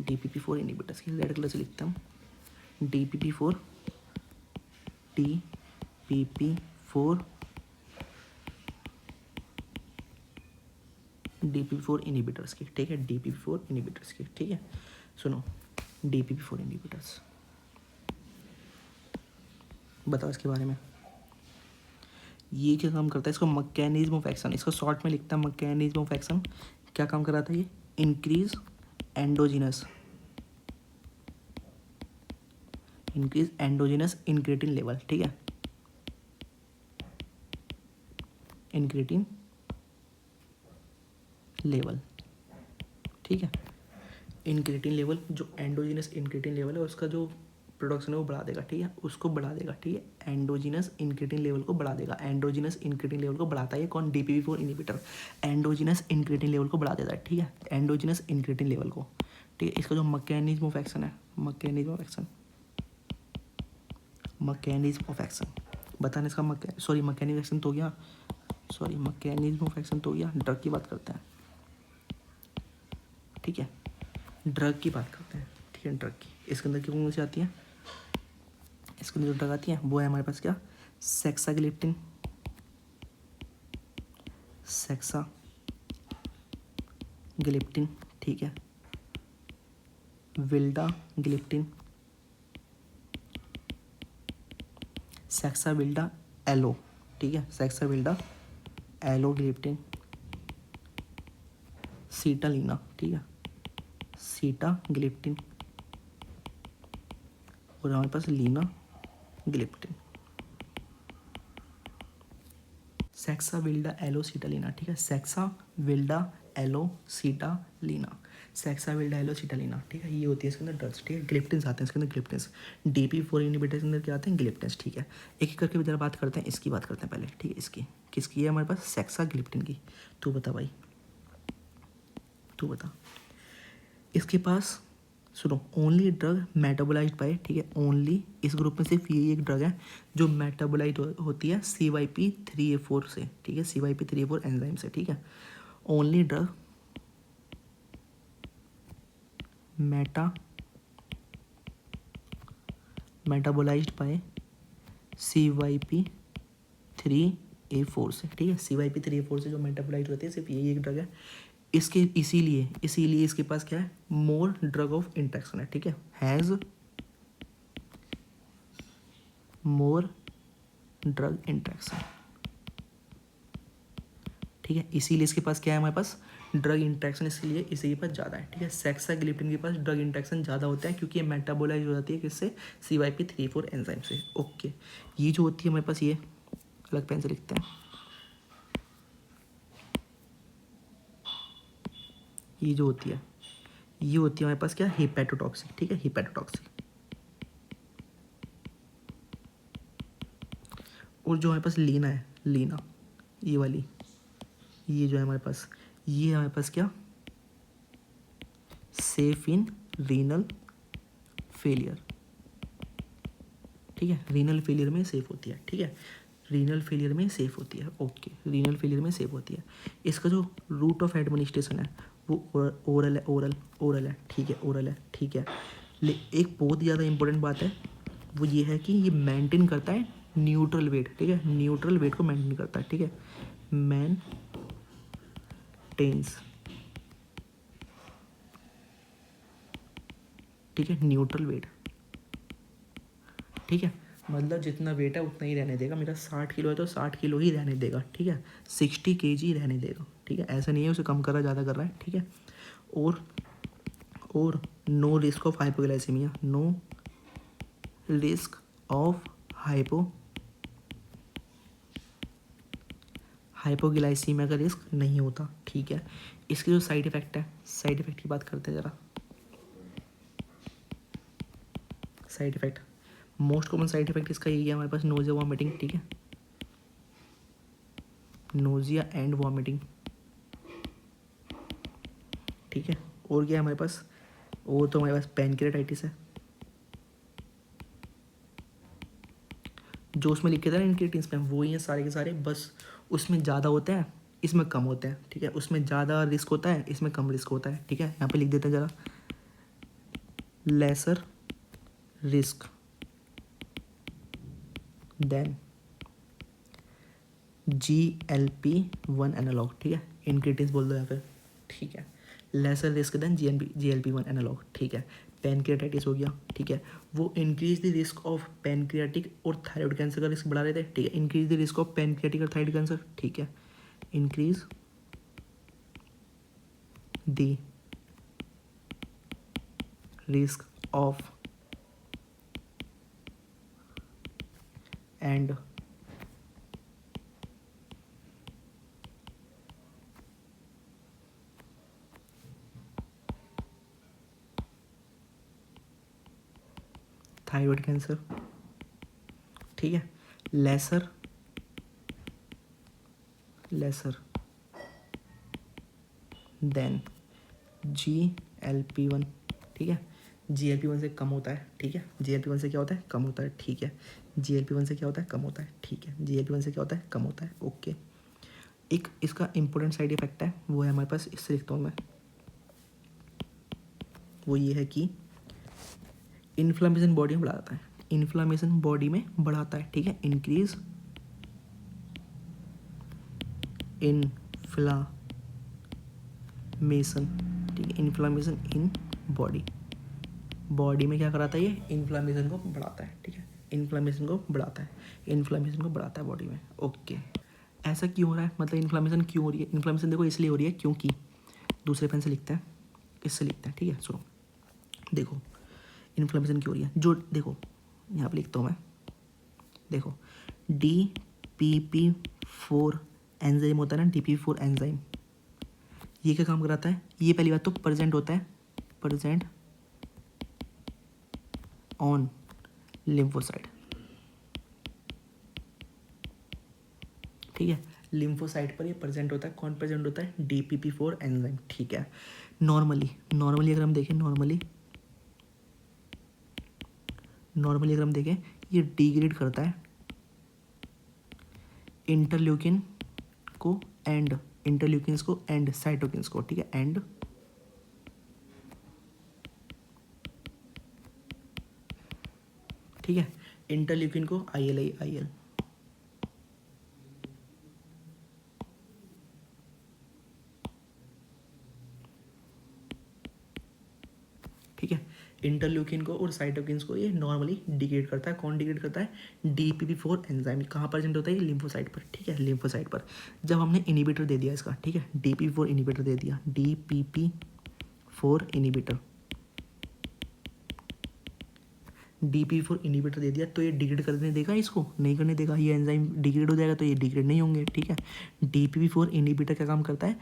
DPP-4 इनिबिटर्स की रेड कलर से लिखता हूँ, DPP-4 DPP-4 इनिबिटर्स की, ठीक है, DPP-4 इनिबिटर्स की, ठीक है। सुनो, DPP-4 इनिबिटर्स बताओ इसके बारे में। ये क्या काम करता है, इसको मैकेनिज्म ऑफ एक्शन, इसको शॉर्ट में लिखता है मैकेनिज्म ऑफ एक्शन। क्या काम कराता है ये, इंक्रीज एंडोजिनस इंक्रेटिन लेवल, ठीक है, इंक्रेटिन लेवल, ठीक है। इंक्रेटिन लेवल, जो एंडोजिनस इंक्रेटिन लेवल है उसका जो प्रोडक्शन है वो बढ़ा देगा, ठीक है, उसको बढ़ा देगा, ठीक है, एंडोजिनस इंक्रेटिन लेवल को बढ़ा देगा। एंडोजिनस इंक्रेटिन लेवल को बढ़ाता है कौन, DPP-4 inhibitor endogenous incretin level को बढ़ा देता है, ठीक है, एंडोजिनस इंक्रेटिन लेवल को, ठीक है। इसका जो मैकेनिज्म ऑफ एक्शन है, मैकेनिज्म ऑफ एक्शन बताने इसका मैकेनिज्म एक्शन तो हो गया, मैकेनिज्म ऑफ एक्शन तो हो गया। ड्रग की बात करते हैं, ठीक है, ड्रग की बात करते हैं, ठीक है, ड्रग की इसके अंदर कौन सी आती है, इसके अंदर जो ड्रग आती है वो है हमारे पास क्या, सेक्साग्लिप्टिन, ठीक है, विल्डाग्लिप्टिन, सेक्साविल्डा एलो, ठीक है, सेक्साविल्डा एलोग्लिप्टिन, सीटालीना, ठीक है, सीटाग्लिप्टिन, और हमारे पास लीना ग्लिप्टिन, सेक्साविल्डा एलोसीटालीना, ठीक है, सेक्साविल्डा एलोसीटालीना, ठीक है, ये होती है इसके अंदर ड्रग्स, ठीक है। ग्लिप्टिन्स आते हैं इसके अंदर, ग्लिप्टिन्स DPP-4 इनिबिटर्स के अंदर क्या आते हैं, ग्लिप्टिन्स, ठीक है। एक एक करके जरा बात करते हैं, इसकी बात करते हैं पहले, ठीक है, इसकी किसकी है हमारे पास, सेक्साग्लिप्टिन की। तू बता भाई, तू बता। इसके पास सुनो, ओनली ड्रग मेटाबोलाइज्ड बाय, ठीक है, ओनली इस ग्रुप में सिर्फ ये एक ड्रग है जो मेटाबोलाइज होती है CYP3A4 से, ठीक है, CYP3A4 एंजाइम से, ठीक है। Only drug metabolised bye CYP3A4 से, ठीक है, CYP3A4 से जो मेटाबोलाइज होती है सिर्फ यही एक ड्रग है। इसके इसीलिए इसके पास क्या है, मोर ड्रग ऑफ इंट्रैक्शन है, ठीक है, हैज़ मोर ड्रग इंट्रैक्शन, ठीक है, इसीलिए इसके पास क्या है हमारे पास, ड्रग इंट्रैक्शन, इसलिए इसी के पास ज़्यादा है, ठीक है। सेक्साग्लिप्टिन के पास ड्रग इंट्रैक्शन ज़्यादा होता है क्योंकि ये मेटाबोलाइज हो जाती है किससे, CYP3A4 एंजाइम से, ओके। ये जो होती है हमारे पास, ये अलग पेन से लिखते हैं, ये जो होती है हमारे पास क्या, हिपैटोटॉक्सिक, ठीक है, हिपैटोटॉक्सिक। और जो हमारे पास लीना है, लीना ये वाली, ये जो है हमारे पास, ये हमारे पास क्या, सेफ इन रीनल फेलियर, ठीक है, रीनल फेलियर में सेफ होती है, ठीक है, रीनल फेलियर में सेफ होती है, ओके, रीनल फेलियर में सेफ होती है। इसका जो रूट ऑफ एडमिनिस्ट्रेशन है वो ओरल है, ठीक है, ओरल है, ठीक है। एक बहुत ज़्यादा इंपॉर्टेंट बात है वो ये है कि ये मेंटेन करता है न्यूट्रल वेट, ठीक है, न्यूट्रल वेट को मेंटेन करता है, ठीक है, मेंटेन्स, ठीक है, न्यूट्रल वेट, ठीक है, मतलब जितना वेट है उतना ही रहने देगा। मेरा 60 किलो है तो 60 किलो ही रहने देगा, ठीक है, 60 kg रहने देगा, ठीक है, ऐसा नहीं है उसे कम कर रहा है ज़्यादा कर रहा है, ठीक है। और no risk of hypoglycemia, no risk of hypoglycemia का रिस्क नहीं होता, ठीक है। इसके जो साइड इफ़ेक्ट है, साइड इफ़ेक्ट की बात करते हैं ज़रा। Side effect, most common side effect इसका यही है हमारे पास, नोजिया वॉमिटिंग, ठीक है, नोजिया एंड वॉमिटिंग, ठीक है। और क्या है हमारे पास, वो तो हमारे पास पैनक्रेटाइटिस है, जो उसमें लिखे थे ना इंक्रीटिंस में, वो ही है सारे के सारे, बस उसमें ज़्यादा होते हैं, इसमें कम होते हैं, ठीक है। उसमें ज़्यादा रिस्क होता है, इसमें कम रिस्क होता है, ठीक है। यहाँ पे लिख देते हैं ज़रा, laser risk then GLP-1 analogue, ठीक है, इंक्रीटिंस बोल दो या फिर, ठीक है। Laser risk then GLP-1 analogue, ठीक है। पैनक्रियाटाइटिस हो गया, ठीक है, वो increase the risk of pancreatic और थायराइड कैंसर का रिस्क बढ़ा रहे थे, ठीक है। Increase the risk of pancreatic और थायराइड कैंसर, ठीक है। Increase the risk of and thyroid cancer, ठीक है। लेसर देन GLP-1, ठीक है। GLP-1 से कम होता है, ठीक है। GLP-1 से क्या होता है, कम होता है, ठीक है। GLP-1 से क्या होता है, कम होता है, ठीक है। GLP-1 से क्या होता है, कम होता है, ओके। एक इसका इंपॉर्टेंट साइड इफेक्ट है, वो है हमारे पास, इससे लिखता हूँ मैं, वो ये है कि इन्फ्लामेशन बॉडी में बढ़ाता है, इन्फ्लामेशन बॉडी में बढ़ाता है, ठीक है। इंक्रीज इन्फ्लामेशन, ठीक है, इन्फ्लामेशन इन बॉडी में क्या कराता है, ये इन्फ्लामेशन को बढ़ाता है, ठीक है। इन्फ्लामेशन को बढ़ाता है, इन्फ्लामेशन को बढ़ाता है बॉडी में, ओके। ऐसा क्यों हो रहा है, मतलब इन्फ्लामेशन क्यों हो रही है, इन्फ्लामेशन देखो इसलिए हो रही है क्योंकि, दूसरे पेन से लिखते हैं, इससे लिखते हैं, ठीक है। सुनो, देखो इन्फ्लामेशन क्यों हो रही है, जो देखो यहाँ पे लिखता हूँ मैं, देखो DPP-4 एंजाइम होता है ना, DPP-4 एंजाइम, ये क्या काम कराता है, ये पहली बात तो प्रेजेंट होता है, प्रेजेंट ऑन लिम्फोसाइट, ठीक है। लिम्फोसाइट पर ये प्रेजेंट होता है, कौन प्रेजेंट होता है, DPP-4 एंजाइम, ठीक है। नॉर्मली अगर हम देखें, नॉर्मली अगर हम देखें, ये डिग्रेड करता है इंटरल्यूकिन को एंड इंटरल्यूकिन्स को एंड साइटोकिन्स को, ठीक है, एंड ठीक है, इंटरल्यूकिन को IL ठीक है। इंटरल्यूकिन को और साइटोकिन्स को ये नॉर्मली डिग्रेड करता है, कौन डिग्रेड करता है, DPP-4 एंजाइम, कहाँ प्रेजेंट होता है, ये लिम्फोसाइट पर, ठीक है, लिम्फोसाइट पर। जब हमने इनिबिटर दे दिया इसका, ठीक है, DPP-4 इनिबिटर दे दिया, DPP-4 इनिबिटर दे दिया, तो ये डिग्रेड करने देगा, इसको नहीं करने देगा, ये एंजाइम डिग्रेड हो जाएगा, तो ये डिग्रेड नहीं होंगे, ठीक है। DPP-4 इनिबिटर क्या काम करता है,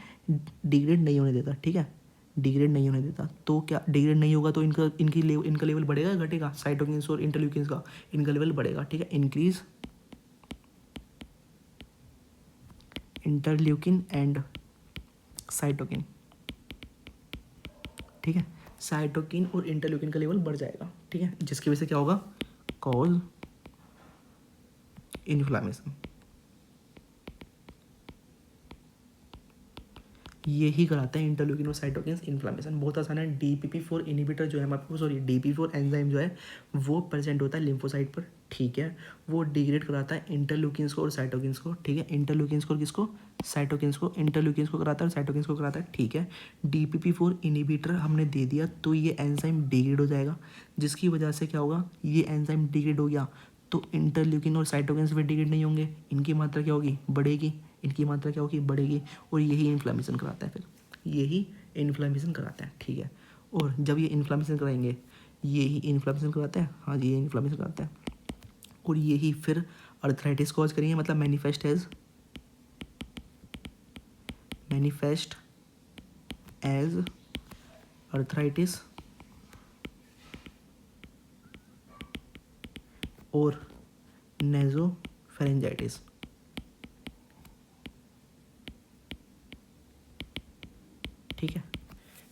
डिग्रेड नहीं होने देता, ठीक है, डिग्रेड नहीं होने देता। तो क्या डिग्रेड नहीं होगा तो इनका लेवल बढ़ेगा घटेगा, साइटोकिन्स और इंटरल्यूकिन्स का, इनका लेवल बढ़ेगा, ठीक है। इंक्रीज इंटरल्यूकिन एंड साइटोकिन, ठीक है, साइटोकिन और इंटरल्यूकिन का लेवल बढ़ जाएगा, ठीक है, जिसकी वजह से क्या होगा, कॉज इन्फ्लामेशन। यही कराता है इंटरल्यूकिन और साइटोकिन्स इन्फ्लामेशन, बहुत आसान है। DPP-4 इनिबिटर जो है हमारे, सॉरी DPP-4 एंजाइम जो है वो प्रेजेंट होता है लिम्फोसाइट पर, ठीक है। वो डिग्रेड कराता है इंटरल्यूकिन्स को और साइटोकिन्स को, ठीक है। इंटरल्यूकिन्स को किसको, साइटोकिन्स को, इंटरल्यूकिन्स को कराता है और साइटोकिन्स को कराता है, ठीक है। DPP-4 इनिबिटर हमने दे दिया तो ये एंजाइम डिग्रेड हो जाएगा, जिसकी वजह से क्या होगा, ये एंजाइम डिग्रेड हो गया तो इंटरल्यूकिन और साइटोकिन्स भी डिग्रेड नहीं होंगे, इनकी मात्रा क्या होगी, बढ़ेगी, इनकी मात्रा क्या होगी, बढ़ेगी, और यही इन्फ्लामेशन कराता है, फिर यही इन्फ्लामेशन कराता है, ठीक है। और जब ये इन्फ्लामेशन कराएंगे, यही इन्फ्लामेशन कराता है, हाँ जी, ये इन्फ्लामेशन कराता है, और यही फिर अर्थराइटिस कॉज करेंगे, मतलब मैनिफेस्ट एज अर्थराइटिस और नेज़ोफेरेंजाइटिस। ठीक है,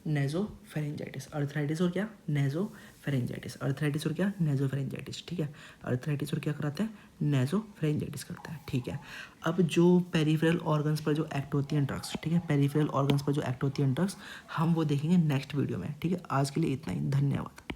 नेज़ोफेरेंजाइटिस, अर्थराइटिस और क्या, नेज़ोफेरेंजाइटिस, अर्थराइटिस और क्या, नेज़ोफेरेंजाइटिस। ठीक है, अर्थराइटिस और क्या कराता है, नेज़ोफेरेंजाइटिस करता है। ठीक है, अब जो पेरिफेरल ऑर्गन्स पर जो एक्ट होती हैं ड्रग्स, ठीक है, पेरिफेरल ऑर्गन्स पर जो एक्ट होती हैं ड्रग्स, हम वो देखेंगे नेक्स्ट वीडियो में। ठीक है, आज के लिए इतना ही, धन्यवाद।